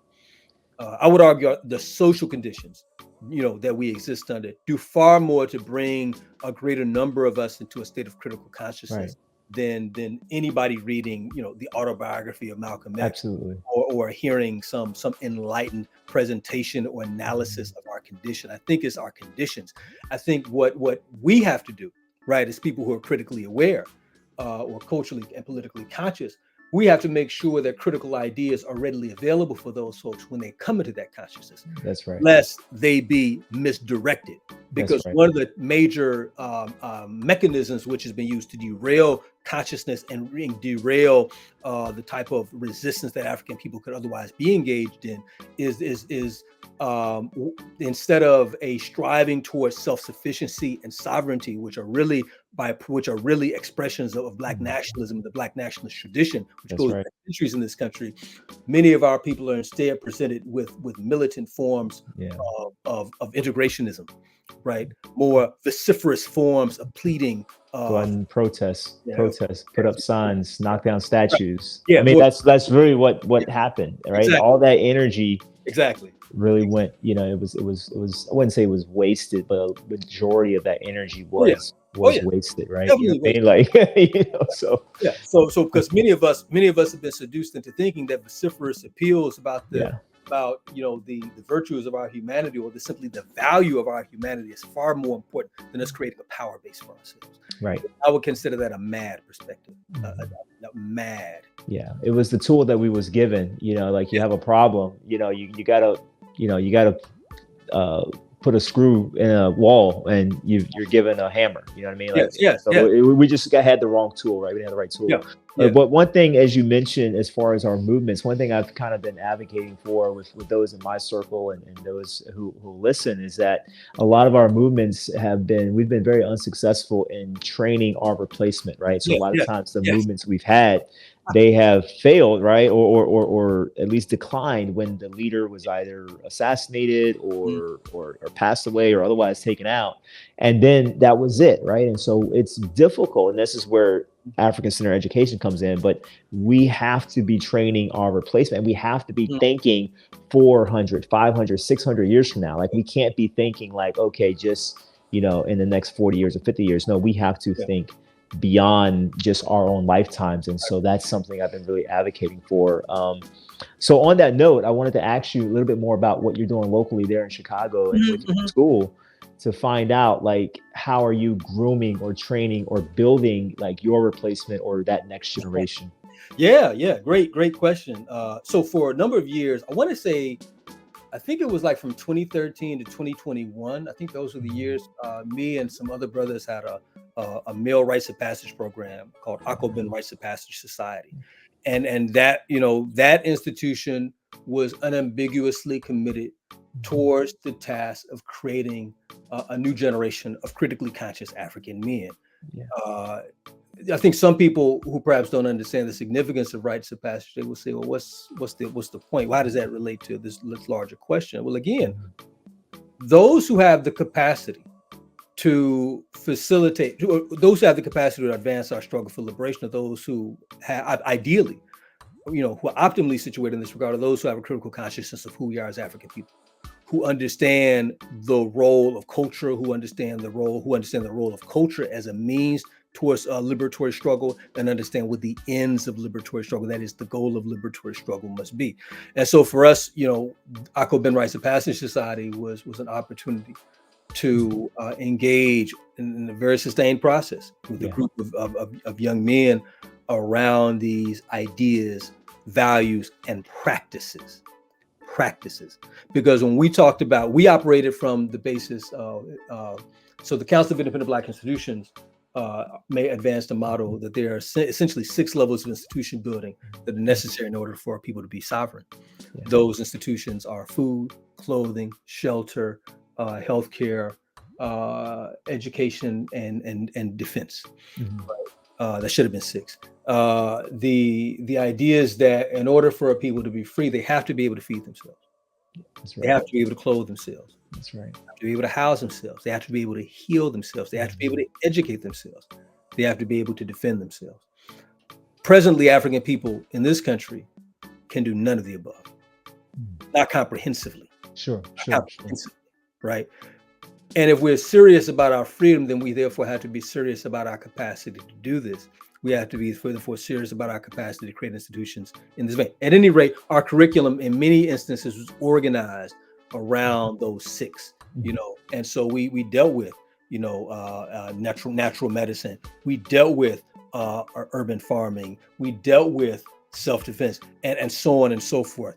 I would argue the social conditions, that we exist under do far more to bring a greater number of us into a state of critical consciousness than anybody reading, the autobiography of Malcolm X. Absolutely. Or hearing some enlightened presentation or analysis of our condition. I think it's our conditions. I think what we have to do, right, as people who are critically aware or culturally and politically conscious, we have to make sure that critical ideas are readily available for those folks when they come into that consciousness. That's right. Lest they be misdirected. Because one of the major mechanisms which has been used to derail consciousness and derail the type of resistance that African people could otherwise be engaged in is instead of a striving towards self-sufficiency and sovereignty, which are really expressions of Black nationalism, the Black nationalist tradition, which goes back centuries in this country. Many of our people are instead presented with militant forms of integrationism. Right, more vociferous forms of pleading, protest, put up signs, knock down statues. Yeah, I mean that's really what happened, right? Exactly. All that energy really went. It was. I wouldn't say it was wasted, but a majority of that energy was wasted, right? Definitely So because many of us have been seduced into thinking that vociferous appeals about the virtues of our humanity, or simply the value of our humanity, is far more important than us creating a power base for ourselves. Right. I would consider that a mad perspective. Mad. Yeah, it was the tool that we was given. Like you have a problem. You gotta put a screw in a wall, and you're given a hammer. You know what I mean? We just had the wrong tool, right? We didn't have the right tool. But one thing, as you mentioned, as far as our movements, one thing I've kind of been advocating for with those in my circle and those who listen, is that a lot of our movements we've been very unsuccessful in training our replacement, right? So a lot of times the movements we've had, they have failed, right? Or at least declined when the leader was either assassinated or passed away or otherwise taken out. And then that was it, right? And so it's difficult. And this is where African-centered education comes in, but we have to be training our replacement. We have to be thinking 400, 500, 600 years from now. Like, we can't be thinking like, okay, just, in the next 40 years or 50 years. No, we have to think beyond just our own lifetimes. And so that's something I've been really advocating for. So on that note, I wanted to ask you a little bit more about what you're doing locally there in Chicago and with your school, to find out, like, how are you grooming or training or building like your replacement or that next generation? Great question. So for a number of years, I want to say, I think it was like from 2013 to 2021. I think those were the years me and some other brothers had a male Rites of Passage program called Alkebulan Rites of Passage Society. And that, that institution was unambiguously committed towards the task of creating a new generation of critically conscious African men. I think some people who perhaps don't understand the significance of Rites of Passage, they will say, well, what's the point? Why does that relate to this larger question? Well, again, those who have the capacity to facilitate, those who have the capacity to advance our struggle for liberation, are those who have, ideally, who are optimally situated in this regard, are those who have a critical consciousness of who we are as African people, who understand the role of culture, who understand the role of culture as a means towards a liberatory struggle, and understand what the ends of liberatory struggle, that is, the goal of liberatory struggle, must be. And so for us, Alkebulan Rites of Passage Society was an opportunity to engage in a very sustained process with a group of young men around these ideas, values, and practices. Because when we operated from the basis of, so the Council of Independent Black Institutions may advance the model that there are essentially 6 levels of institution building that are necessary in order for people to be sovereign. Those institutions are food, clothing, shelter, healthcare, education, and defense. That should have been 6. The idea is that in order for a people to be free, they have to be able to feed themselves. They have to be able to clothe themselves. That's right. They have to be able to house themselves. They have to be able to heal themselves. They have to be able to educate themselves. They have to be able to defend themselves. Presently, African people in this country can do none of the above. Not comprehensively. Sure. Right? And if we're serious about our freedom, then we therefore have to be serious about our capacity to do this. We have to be further serious about our capacity to create institutions in this vein. At any rate, our curriculum in many instances was organized around those 6, you know, and so we dealt with, you know, natural medicine. We dealt with urban farming. We dealt with self-defense and so on and so forth.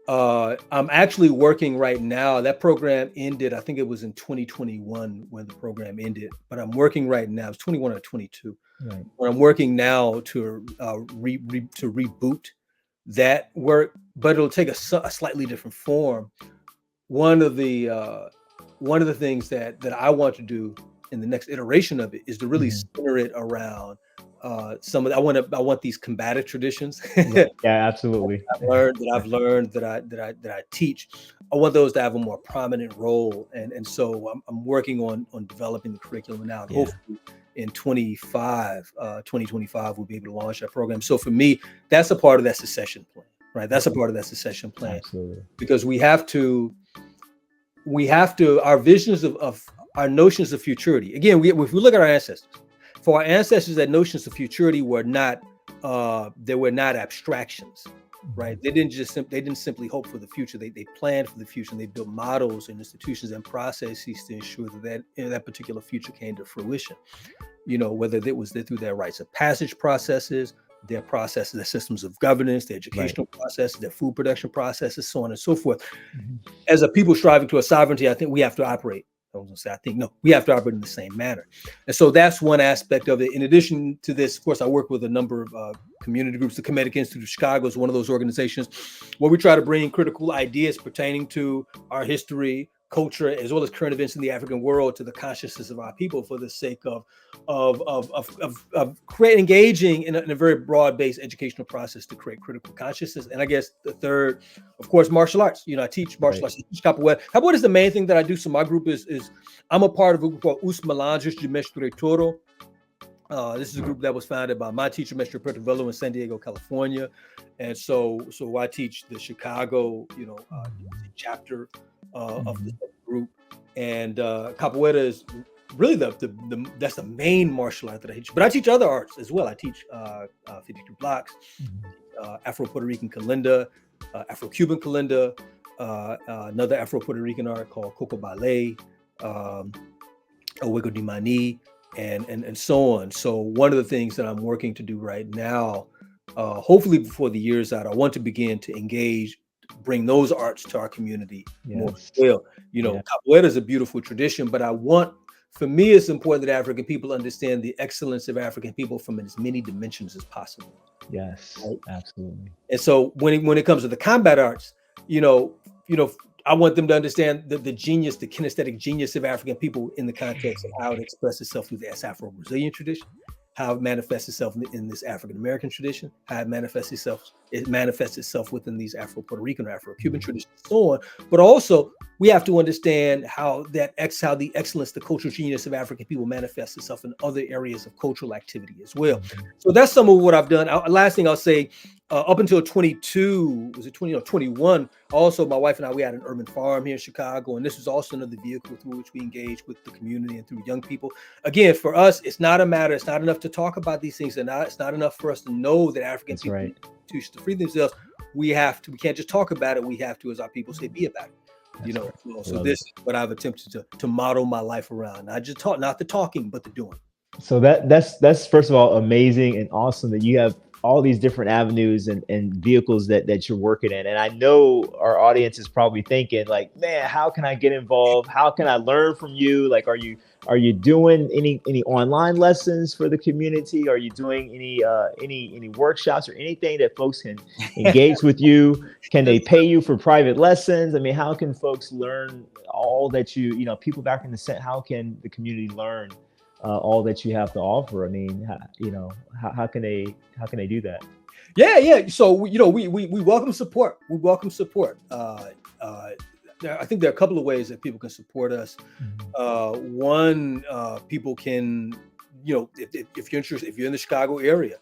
I'm actually working right now. That program ended, I think it was in 2021 when the program ended, but I'm working right now. It's 21 or 22. Right. But I'm working now to reboot that work, but it'll take a slightly different form. One of the things that I want to do in the next iteration of it is to really center it around some of I want these combative traditions. Yeah, absolutely. I've learned that I teach. I want those to have a more prominent role, and so I'm working on developing the curriculum now. And hopefully in 2025 we'll be able to launch that program. So for me, that's a part of that succession plan, right? That's a part of that succession plan. Absolutely. Because we have to our visions of our notions of futurity. Again, if we look at our ancestors, for our ancestors, that notions of futurity were not abstractions, right? They didn't simply hope for the future. They planned for the future, and they built models and institutions and processes to ensure that particular future came to fruition. You know, whether it was through their rites of passage processes, their processes, their systems of governance, their educational processes, their food production processes, so on and so forth. As a people striving to a sovereignty, I think we have to operate. We have to operate in the same manner. And so that's one aspect of it. In addition to this, of course, I work with a number of community groups. The Kemetic Institute of Chicago is one of those organizations where we try to bring critical ideas pertaining to our history, culture, as well as current events in the African world to the consciousness of our people for the sake of engaging in a very broad-based educational process to create critical consciousness. And I guess the third, of course, martial arts. You know, I teach martial arts. I teach capoeira. Capoeira is the main thing that I do. So my group is I'm a part of a group called Os Melanges de Mestre Toro. This is a group that was founded by my teacher, Mestre Perto Velo, in San Diego, California. And so I teach the Chicago, chapter of the group. And capoeira is really that's the main martial art that I teach. But I teach other arts as well. I teach 52 blocks, Afro-Puerto Rican kalinda, Afro-Cuban kalinda, another Afro-Puerto Rican art called Coco Ballet, Owego di Mani, and so on. So one of the things that I'm working to do right now, hopefully before the year's out, I want to begin to engage, bring those arts to our community more scale. Capoeira is a beautiful tradition, but for me, it's important that African people understand the excellence of African people from as many dimensions as possible. Yes, right? Absolutely. And so when it comes to the combat arts, I want them to understand the genius, the kinesthetic genius of African people in the context of how it expresses itself through the Afro-Brazilian tradition, how it manifests itself in this African-American tradition, how it manifests itself within these Afro-Puerto Rican or Afro-Cuban traditions, and so on. But also, we have to understand how the excellence, the cultural genius of African people manifests itself in other areas of cultural activity as well. So that's some of what I've done. Last thing I'll say, up until 21, also my wife and I, we had an urban farm here in Chicago, and this was also another vehicle through which we engage with the community and through young people. Again, for us, it's not enough to talk about these things, and it's not enough for us to know that African people need institutions to free themselves. We can't just talk about it. We have to, as our people say, be about it. So this is what I've attempted to model my life around. Not the talking, but the doing. So that's first of all amazing and awesome that you have all these different avenues and vehicles that you're working in. And I know our audience is probably thinking like, man, how can I get involved? How can I learn from you? Like, are you doing any online lessons for the community? Are you doing any workshops or anything that folks can engage with you? Can they pay you for private lessons? I mean, how can folks learn all that people back in the set, how can the community learn all that you have to offer? I mean, how can they do that? Yeah. So we welcome support. We welcome support. I think there are a couple of ways that people can support us. One, people can, if you're interested, if you're in the Chicago area,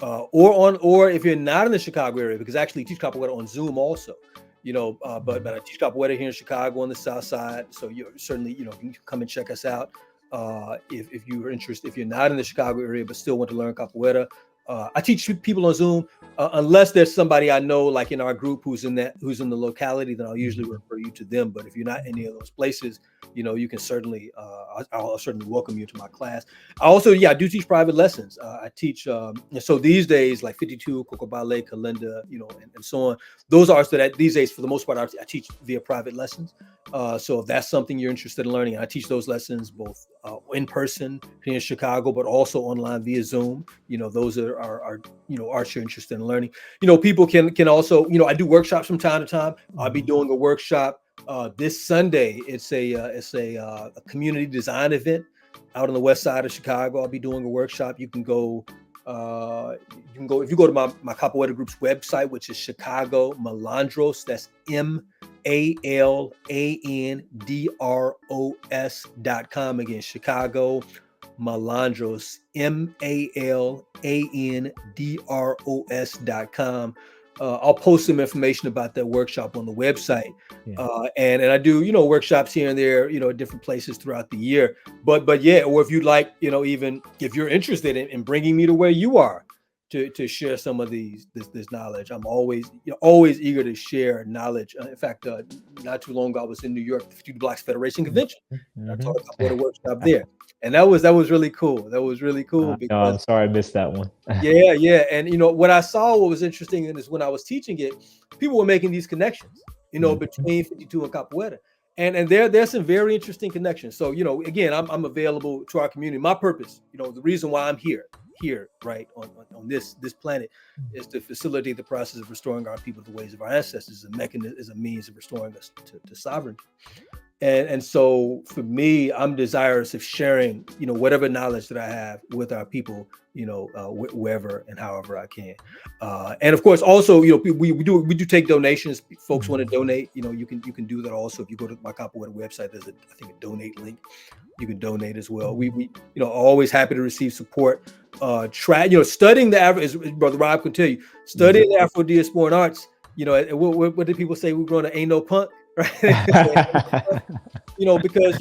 or if you're not in the Chicago area, because I actually teach capoeira on Zoom also. But I teach capoeira here in Chicago on the South Side. So you certainly, you can come and check us out. if you're interested, if you're not in the Chicago area but still want to learn capoeira. I teach people on Zoom, unless there's somebody I know, like in our group, who's in the locality, then I'll usually refer you to them. But if you're not in any of those places, you can certainly, I'll certainly welcome you to my class. I also, I do teach private lessons. I teach, so these days, like 52, Coco Ballet, Kalinda, and so on. Those are so that these days, for the most part, I teach via private lessons. So if that's something you're interested in learning, I teach those lessons both in person here in Chicago, but also online via Zoom. Those are arts you're interested in learning. People can also, I do workshops from time to time. I'll be doing a workshop this Sunday. It's a community design event out on the west side of Chicago. I'll be doing a workshop. You can go if you go to my capoeira group's website, which is Chicago Malandros. That's MALANDROS.com. Again, Chicago Malandros, MALANDROS.com. I'll post some information about that workshop on the website. And I do, workshops here and there, at different places throughout the year. But yeah, or if you'd like, even if you're interested in bringing me to where you are to share some of this knowledge, I'm always eager to share knowledge. In fact, not too long ago, I was in New York, the Future Blacks Federation Convention. I taught a workshop there. And that was really cool. That was really cool. Because, I'm sorry I missed that one. Yeah. And what I saw, what was interesting is when I was teaching it, people were making these connections, between 52 and capoeira. And there's some very interesting connections. So, again, I'm available to our community. My purpose, the reason why I'm here, right, on this planet, is to facilitate the process of restoring our people to the ways of our ancestors, as a means of restoring us to sovereignty. And so for me, I'm desirous of sharing, whatever knowledge that I have with our people, wherever and however I can. And of course, also, we do take donations. Folks want to donate, you can do that also. If you go to my capoeira website, there's a donate link. You can donate as well. We always happy to receive support. Studying the as Brother Rob can tell you, studying the Afro-diasporan arts. What do people say? We're going to ain't no punk. Right. Because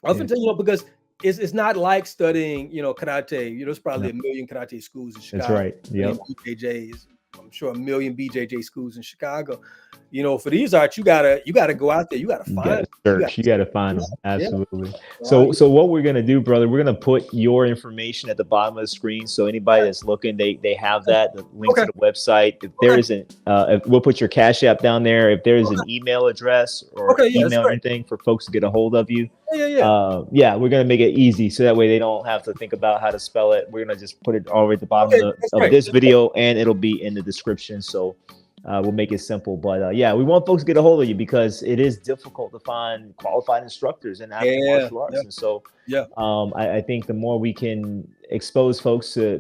often because it's not like studying karate. There's probably a million karate schools in Chicago. That's right. Yeah. BJJs, I'm sure a million BJJ schools in Chicago. For these arts, you gotta go out there. You gotta find them. You gotta find them. Absolutely. Yeah. So what we're gonna do, brother, we're gonna put your information at the bottom of the screen. So anybody that's looking, they have that, the link to the website. If there isn't, we'll put your Cash App down there. If there is an email address or email or anything for folks to get a hold of you, we're gonna make it easy so that way they don't have to think about how to spell it. We're gonna just put it all right at the bottom of this video, and it'll be in the description. So we'll make it simple. But we want folks to get a hold of you because it is difficult to find qualified instructors in African martial arts. And so I think the more we can expose folks to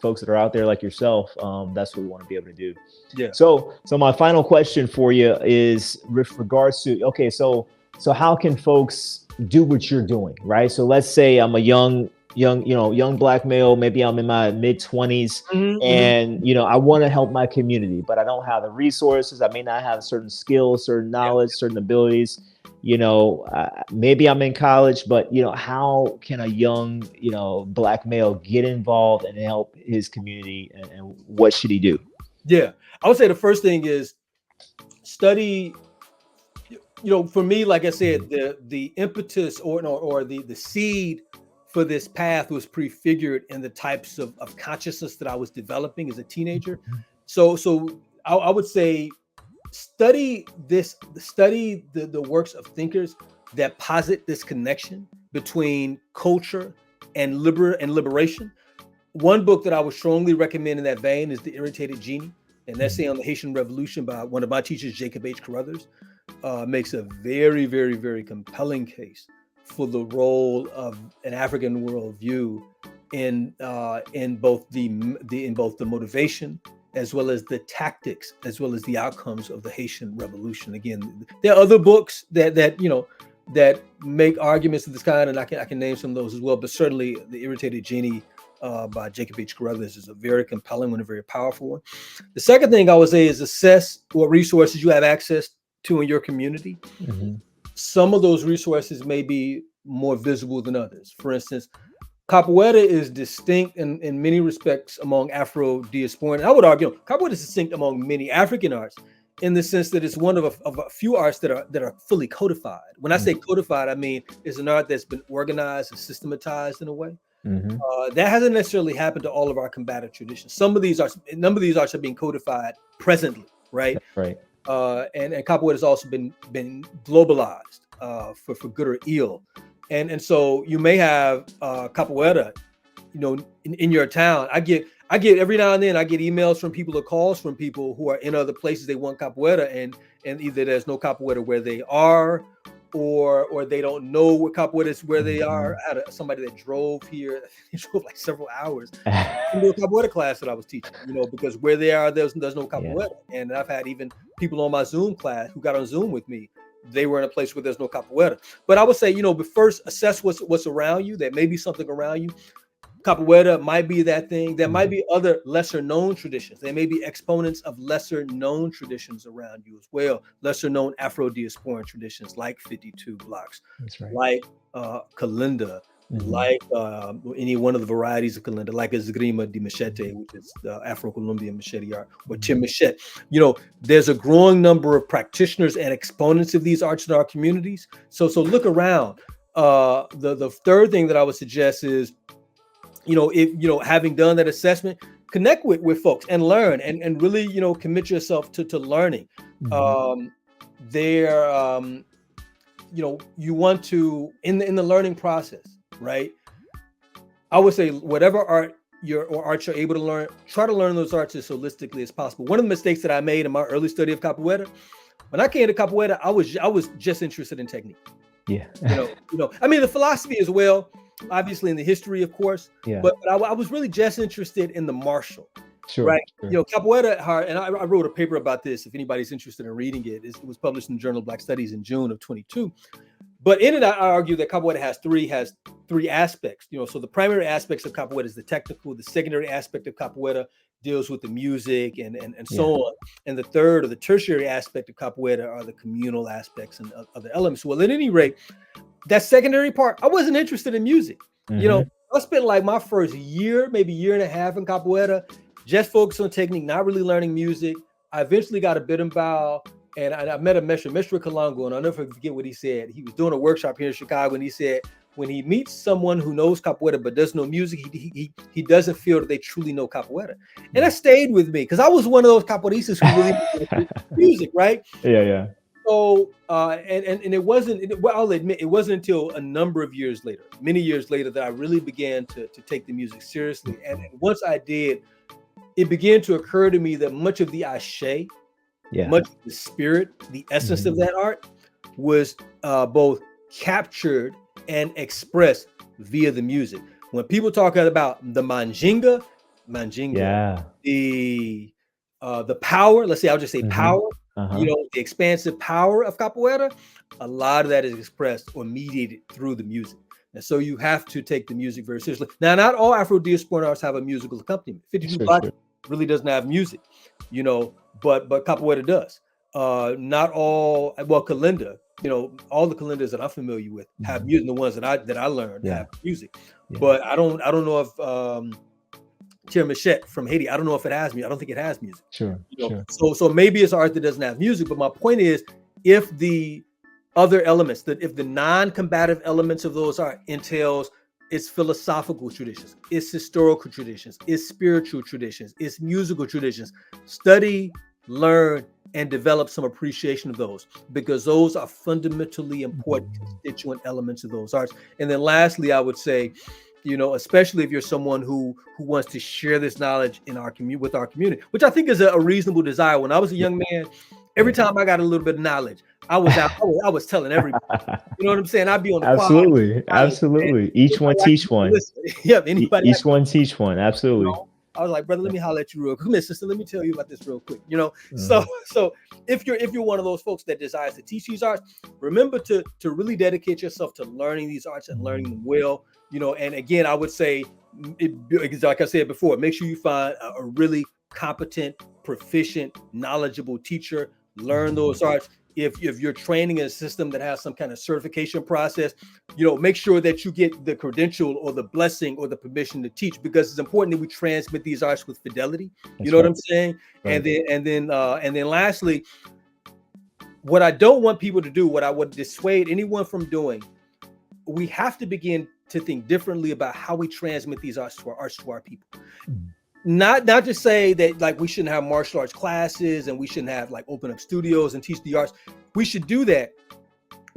folks that are out there like yourself, that's what we want to be able to do. Yeah. So my final question for you is with regards to, so how can folks do what you're doing, right? So let's say I'm a young black male, maybe I'm in my mid-20s, and I want to help my community, but I don't have the resources. I may not have certain skills, certain knowledge, certain abilities. Maybe I'm in college, but how can a young black male get involved and help his community, and what should he do? I would say the first thing is study. For me, like I said, the impetus or the seed for this path was prefigured in the types of consciousness that I was developing as a teenager. So I would say study the works of thinkers that posit this connection between culture and liberation. One book that I would strongly recommend in that vein is The Irritated Genie, an essay on the Haitian Revolution by one of my teachers, Jacob H. Carruthers. Makes a very, very, very compelling case for the role of an African worldview in both the motivation as well as the tactics as well as the outcomes of the Haitian Revolution. Again, there are other books that make arguments of this kind, and I can name some of those as well. But certainly, The Irritated Genie by Jacob H. Carruthers is a very compelling one, a very powerful one. The second thing I would say is assess what resources you have access to in your community. Some of those resources may be more visible than others. For instance, capoeira is distinct in many respects among Afro-diasporan. I would argue capoeira is distinct among many African arts in the sense that it's one of a few arts that are fully codified. When I say codified, I mean it's an art that's been organized and systematized in a way. That hasn't necessarily happened to all of our combative traditions. A number of these arts are being codified presently, right? Right. And capoeira has also been globalized for good or ill. And so you may have capoeira, in your town. I get every now and then I get emails from people or calls from people who are in other places. They want capoeira, and either there's no capoeira where they are, or they don't know what capoeira is where they are. I had somebody that drove here. He drove like several hours to a capoeira class that I was teaching. Because where they are, there's no capoeira. Yeah. And I've had even people on my Zoom class who got on Zoom with me. They were in a place where there's no capoeira. But I would say, but first assess what's around you. There may be something around you. Capoeira might be that thing. There might be other lesser known traditions. There may be exponents of lesser known traditions around you as well. Lesser known Afro-diasporan traditions like 52 blocks, that's right, like Kalinda, like any one of the varieties of Kalinda, like Esgrima de Machete, which is the Afro-Colombian machete art, or Timachet. There's a growing number of practitioners and exponents of these arts in our communities. So look around. The third thing that I would suggest is, if having done that assessment, connect with folks and learn and really, commit yourself to learning. You want to in the learning process, right? I would say whatever arts you're able to learn, try to learn those arts as holistically as possible. One of the mistakes that I made in my early study of capoeira, when I came to capoeira, I was just interested in technique. Yeah. I mean, the philosophy as well, obviously in the history, of course. Yeah. But I was really just interested in the martial. Sure. Right. Sure. Capoeira, and I wrote a paper about this. If anybody's interested in reading it, it was published in the Journal of Black Studies in June of 22. But in it, I argue that capoeira has three aspects. So the primary aspects of capoeira is the technical. The secondary aspect of capoeira deals with the music and so on. And the third or the tertiary aspect of capoeira are the communal aspects and other elements. Well, at any rate, that secondary part, I wasn't interested in music. I spent like my first year, maybe year and a half in capoeira, just focused on technique, not really learning music. I eventually got a bit and bow, and I met a Mestre Kalango, and I'll never forget what he said. He was doing a workshop here in Chicago, and he said, when he meets someone who knows capoeira but doesn't know music, he doesn't feel that they truly know capoeira. And that stayed with me, because I was one of those capoeiristas who really knew music, right? Yeah. So, and it wasn't, I'll admit, it wasn't until a number of years later, many years later, that I really began to take the music seriously. And once I did, it began to occur to me that much of the ashe, much of the spirit, the essence of that art was both captured and expressed via the music. When people talk about the manjinga, the power, let's say, I'll just say power, the expansive power of capoeira, a lot of that is expressed or mediated through the music. And so you have to take the music very seriously. Now, not all Afro-diasporan arts have a musical accompaniment. 52 blocks really doesn't have music, but capoeira does. Not all, Kalinda, all the Kalindas that I'm familiar with have music. The ones that I learned have music, but I don't know if Timachet from Haiti, I don't know if it has music. I don't think it has music. Sure. So maybe it's art that doesn't have music. But my point is, if the other elements, if the non-combative elements of those art entails its philosophical traditions, its historical traditions, its spiritual traditions, its musical traditions, study, learn, and develop some appreciation of those, because those are fundamentally important constituent elements of those arts. And then lastly, I would say, especially if you're someone who wants to share this knowledge in our with our community, which I think is a reasonable desire. When I was a young man, every time I got a little bit of knowledge, I was telling everybody. You know what I'm saying? I'd be on the absolutely. Each one teach one. Anybody. Each one teach one. Absolutely. I was like, brother, let me holler at you real quick. Come here, sister, let me tell you about this real quick. So if you're one of those folks that desires to teach these arts, remember to really dedicate yourself to learning these arts and learning them well. And again, I would say, like I said before, make sure you find a really competent, proficient, knowledgeable teacher. Learn those arts. if you're training in a system that has some kind of certification process, make sure that you get the credential or the blessing or the permission to teach, because it's important that we transmit these arts with fidelity. You know what I'm saying? Right. And then lastly, what I don't want people to do, what I would dissuade anyone from doing, we have to begin to think differently about how we transmit these arts to our people. Not just say that like we shouldn't have martial arts classes and we shouldn't have like open up studios and teach the arts. We should do that,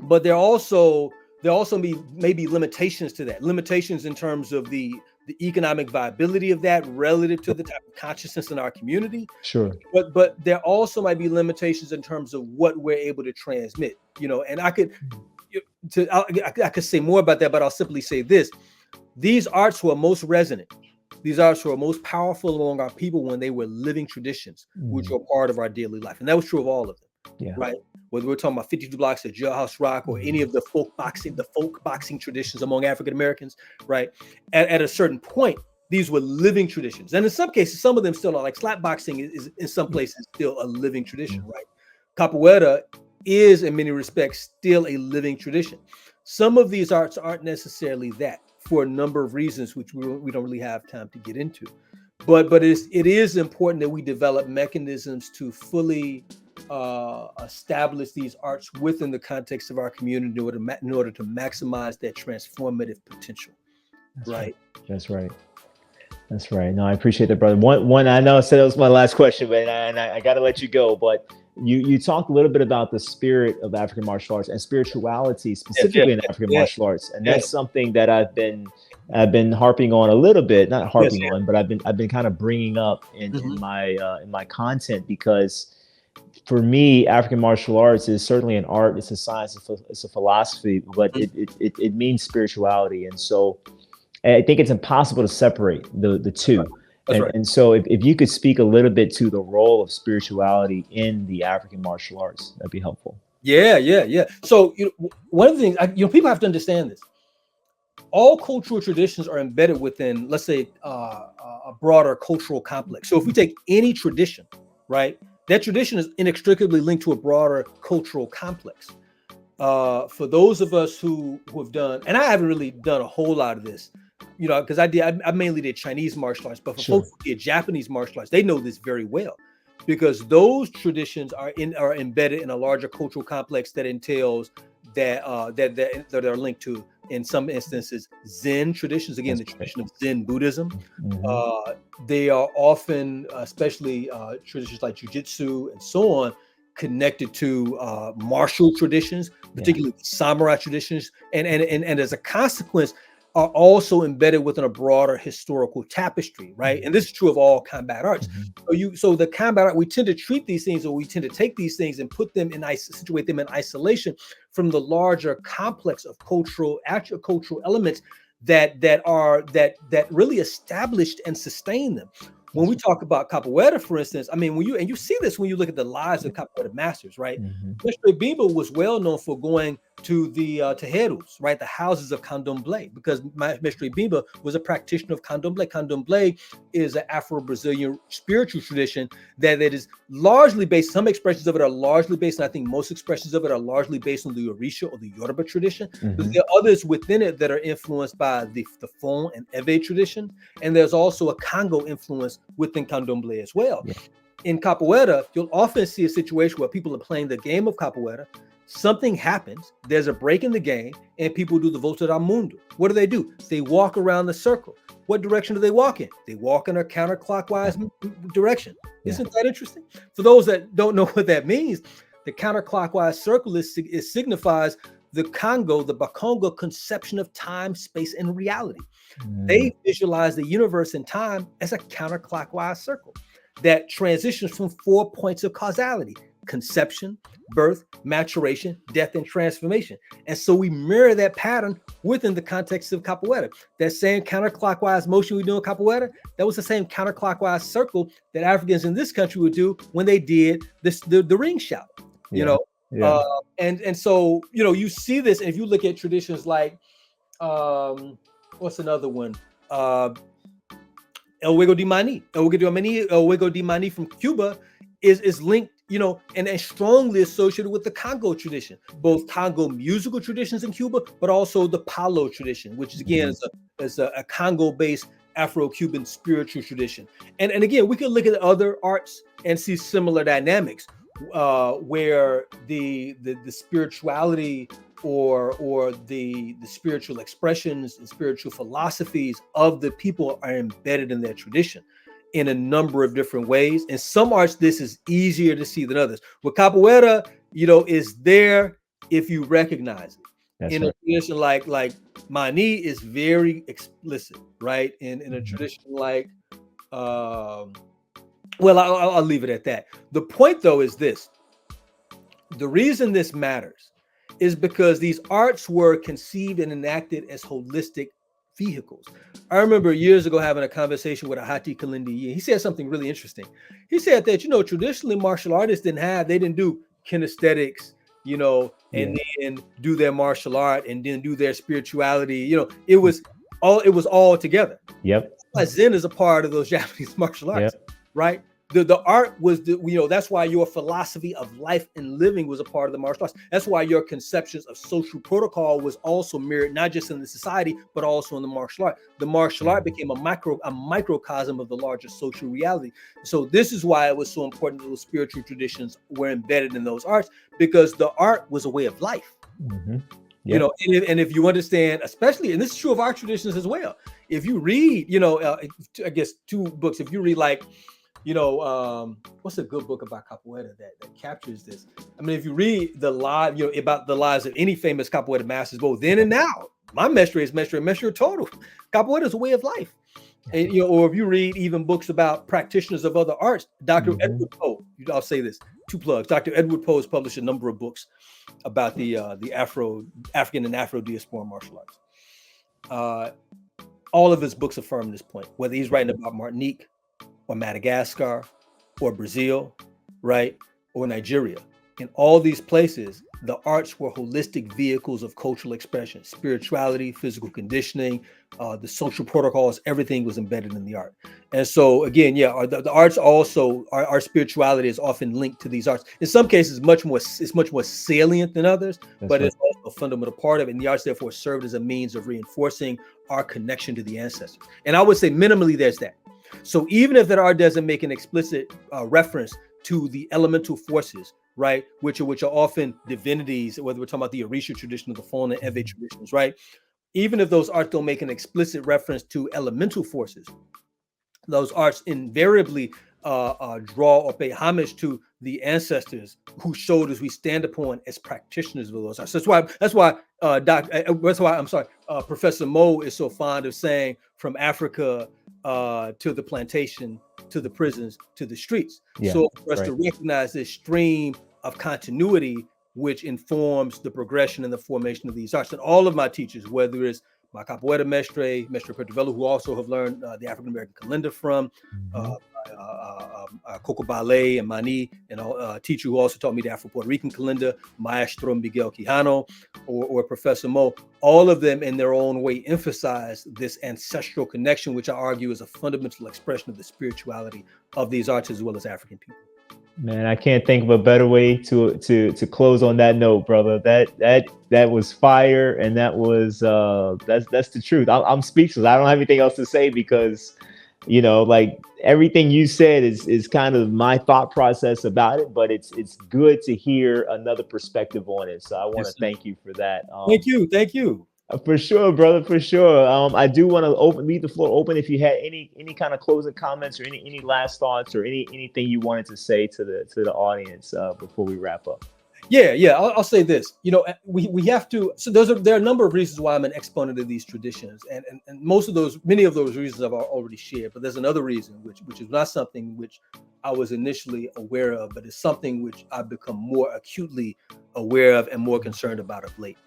but there also may be limitations to that. Limitations in terms of the economic viability of that relative to the type of consciousness in our community. Sure. But there also might be limitations in terms of what we're able to transmit. And I could say more about that, but I'll simply say this: these arts who are most resonant, these arts who are most powerful among our people when they were living traditions, which were part of our daily life. And that was true of all of them, right? Whether we're talking about 52 blocks of jailhouse rock or any of the folk boxing traditions among African Americans, right? At a certain point, these were living traditions. And in some cases, some of them still are, like slap boxing is in some places still a living tradition, right? Capoeira is in many respects still a living tradition. Some of these arts aren't necessarily that, for a number of reasons, which we don't really have time to get into. But it is important that we develop mechanisms to fully establish these arts within the context of our community in order to maximize that transformative potential. Right? That's right. That's right. No, I appreciate that, brother. One I know I said that was my last question, but I got to let you go. But you talked a little bit about the spirit of African martial arts and spirituality, specifically in African martial arts, and that's something that I've been harping on a little bit, not harping on, but I've been kind of bringing up in my content, because for me, African martial arts is certainly an art. It's a science. It's a philosophy, but it means spirituality, and so I think it's impossible to separate the two. And so if you could speak a little bit to the role of spirituality in the African martial arts, that'd be helpful. Yeah. So one of the things, people have to understand this. All cultural traditions are embedded within, let's say, a broader cultural complex. So if we take any tradition, right, that tradition is inextricably linked to a broader cultural complex. For those of us who have done, and I haven't really done a whole lot of this, because I mainly did Chinese martial arts, but for folks who did Japanese martial arts, they know this very well, because those traditions are embedded in a larger cultural complex that entails that are linked to, in some instances, Zen traditions. Again, the tradition of Zen Buddhism. They are often, especially traditions like jujitsu and so on, connected to martial traditions, particularly samurai traditions, and as a consequence, are also embedded within a broader historical tapestry, right? And this is true of all combat arts. So the combat art, we tend to treat these things, or we tend to take these things and put them situate them in isolation from the larger complex of actual cultural elements that really established and sustain them. When we talk about capoeira, for instance, I mean, you see this when you look at the lives of capoeira masters, right? Mestre Bimba was well known for going to the terreiros, right, the houses of candomblé, because Mestre Bimba was a practitioner of candomblé. Candomblé is an Afro-Brazilian spiritual tradition that is largely based. Some expressions of it are largely based, and I think most expressions of it are largely based on the Orisha or the Yoruba tradition. But there are others within it that are influenced by the Fon and Ewe tradition, and there's also a Congo influence within candomblé as well. In capoeira, you'll often see a situation where people are playing the game of capoeira. Something happens, there's a break in the game, and people do the Volta da Mundo. What do? They walk around the circle. What direction do they walk in? They walk in a counterclockwise direction. Isn't that interesting? For those that don't know what that means, the counterclockwise circle signifies the Congo, the Bakongo conception of time, space, and reality. They visualize the universe and time as a counterclockwise circle that transitions from 4 points of causality: conception, birth, maturation, death, and transformation. And so we mirror that pattern within the context of capoeira. That same counterclockwise motion we do in capoeira, that was the same counterclockwise circle that Africans in this country would do when they did the ring shout, and so, you see this, and if you look at traditions like, what's another one? El Juego de Mani from Cuba is linked, and strongly associated with the Congo tradition, both Congo musical traditions in Cuba, but also the Palo tradition, which is again is a Congo-based Afro-Cuban spiritual tradition. And again, we can look at other arts and see similar dynamics, where the spirituality or the spiritual expressions and spiritual philosophies of the people are embedded in their tradition in a number of different ways. In some arts, this is easier to see than others. With capoeira, is there if you recognize it. That's in right. A tradition like Mani is very explicit, right? In a tradition like, well, I'll leave it at that. The point, though, is this. The reason this matters is because these arts were conceived and enacted as holistic vehicles. I remember years ago having a conversation with Ahati Kalindi. He said something really interesting. He said that, traditionally martial artists didn't do kinesthetics, and then do their martial art and then do their spirituality. It was all together. Yep. Zen is a part of those Japanese martial arts, right? The art was that's why your philosophy of life and living was a part of the martial arts. That's why your conceptions of social protocol was also mirrored, not just in the society, but also in the martial art. The martial art became a microcosm of the larger social reality. So this is why it was so important that those spiritual traditions were embedded in those arts, because the art was a way of life. Yep. And if you understand, especially, and this is true of our traditions as well. If you read, I guess 2 books, if you read like, what's a good book about capoeira that captures this? I mean, if you read about the lives of any famous capoeira masters, both then and now, my mestre is mestre total. Capoeira is a way of life. And, or if you read even books about practitioners of other arts, Dr. Edward Poe, I'll say this, 2 plugs. Dr. Edward Poe has published a number of books about the African and Afro diaspora martial arts. All of his books affirm this point, whether he's writing about Martinique or Madagascar or Brazil, right? Or Nigeria. In all these places, the arts were holistic vehicles of cultural expression, spirituality, physical conditioning, the social protocols, everything was embedded in the art. And so again, the arts also, our spirituality is often linked to these arts. In some cases, it's much more salient than others, but it's also a fundamental part of it. And the arts therefore served as a means of reinforcing our connection to the ancestors. And I would say minimally there's that. So even if that art doesn't make an explicit reference to the elemental forces, right, which are often divinities, whether we're talking about the Orisha tradition or the Fon and Ewe traditions, right, even if those arts don't make an explicit reference to elemental forces, those arts invariably draw or pay homage to the ancestors whose shoulders we stand upon as practitioners of those arts. That's why Professor Mo is so fond of saying from Africa to the plantation, to the prisons, to the streets. So for us to recognize this stream of continuity, which informs the progression and the formation of these arts. And all of my teachers, whether it's my capoeira mestre Pertuvelo, who also have learned the African American kalinda from, Coco Ballet and Mani, and a teacher who also taught me the Afro-Puerto Rican kalinda, Maestro Miguel Quijano, or Professor Mo, all of them in their own way emphasize this ancestral connection, which I argue is a fundamental expression of the spirituality of these arts as well as African people. Man, I can't think of a better way to close on that note, brother. That was fire, and that was that's the truth. I'm speechless. I don't have anything else to say because, like everything you said is kind of my thought process about it. But it's good to hear another perspective on it. So I want to thank you for that. Thank you. For sure, brother, for sure. I do want to leave the floor open if you had any kind of closing comments or any last thoughts or anything you wanted to say to the audience before we wrap up. Yeah. I'll say this. We have to. So there are a number of reasons why I'm an exponent of these traditions, and many of those reasons I've already shared. But there's another reason, which is not something which I was initially aware of, but it's something which I've become more acutely aware of and more concerned about of late.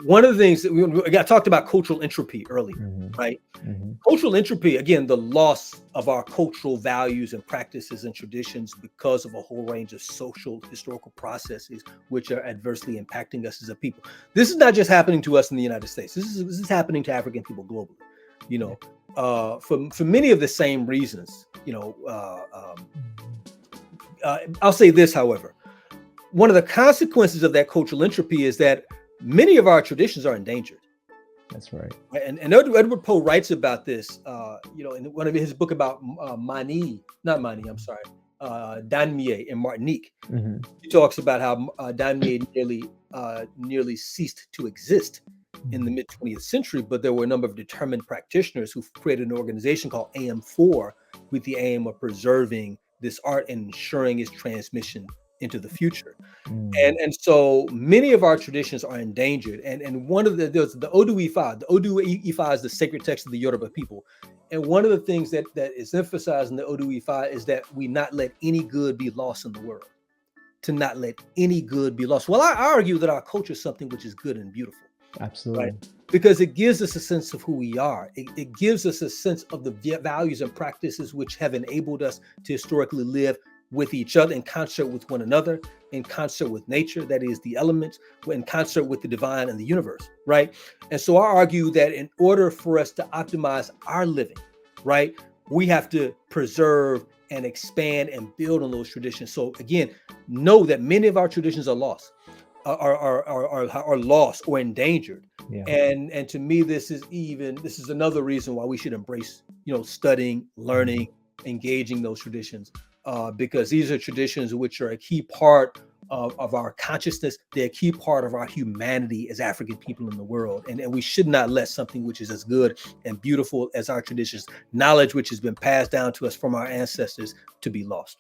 One of the things that I talked about cultural entropy earlier, right? Cultural entropy, again, the loss of our cultural values and practices and traditions because of a whole range of social historical processes which are adversely impacting us as a people. This is not just happening to us in the United States. This is happening to African people globally. For many of the same reasons. I'll say this, however, one of the consequences of that cultural entropy is that many of our traditions are endangered. That's right. And Edward Poe writes about this, in one of his book about Danmié in Martinique. Mm-hmm. He talks about how Danmié nearly ceased to exist in the mid-20th century, but there were a number of determined practitioners who created an organization called AM4 with the aim of preserving this art and ensuring its transmission into the future. And so many of our traditions are endangered. And one of the Odu Ifa. The Odu Ifa is the sacred text of the Yoruba people. And one of the things that is emphasized in the Odu Ifa is that we not let any good be lost in the world. To not let any good be lost. Well, I argue that our culture is something which is good and beautiful. Absolutely. Right? Because it gives us a sense of who we are. It gives us a sense of the values and practices which have enabled us to historically live with each other, in concert with one another, in concert with nature, that is the elements, in concert with the divine and the universe, right? And so I argue that in order for us to optimize our living, right, we have to preserve and expand and build on those traditions. So again, know that many of our traditions are lost, are lost or endangered. Yeah. And to me, this is another reason why we should embrace, studying, learning, engaging those traditions. Because these are traditions which are a key part of our consciousness. They're a key part of our humanity as African people in the world. And we should not let something which is as good and beautiful as our traditions, knowledge which has been passed down to us from our ancestors, to be lost.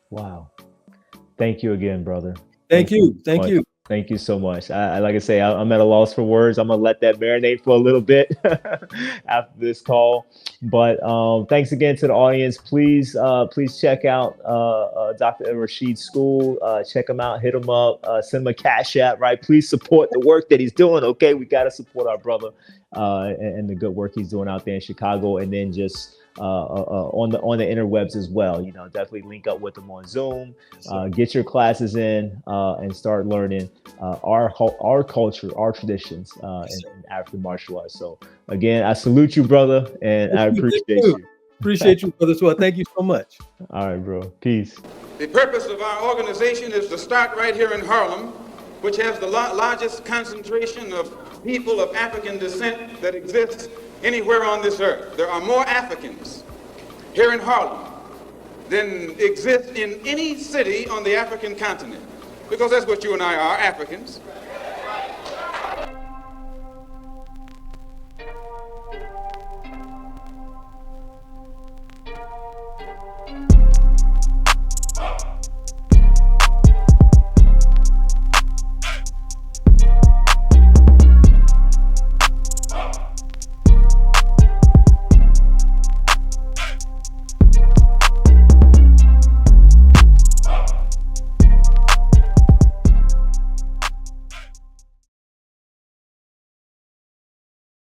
Wow. Thank you again, brother. Thank you. Thank you so much. Like I say, I'm at a loss for words. I'm gonna let that marinate for a little bit after this call. But thanks again to the audience. Please check out Dr. Rashid's school. Check him out. Hit him up. Send him a Cash App. Right. Please support the work that he's doing. Okay, we gotta support our brother and the good work he's doing out there in Chicago. And then just on the interwebs as well. Definitely link up with them on Zoom. Get your classes in and start learning our culture, our traditions in African martial arts. So again, I salute you, brother, and I appreciate you. Appreciate you, brother. So thank you so much. All right, bro. Peace. The purpose of our organization is to start right here in Harlem, which has the largest concentration of people of African descent that exists anywhere on this earth. There are more Africans here in Harlem than exist in any city on the African continent, because that's what you and I are, Africans.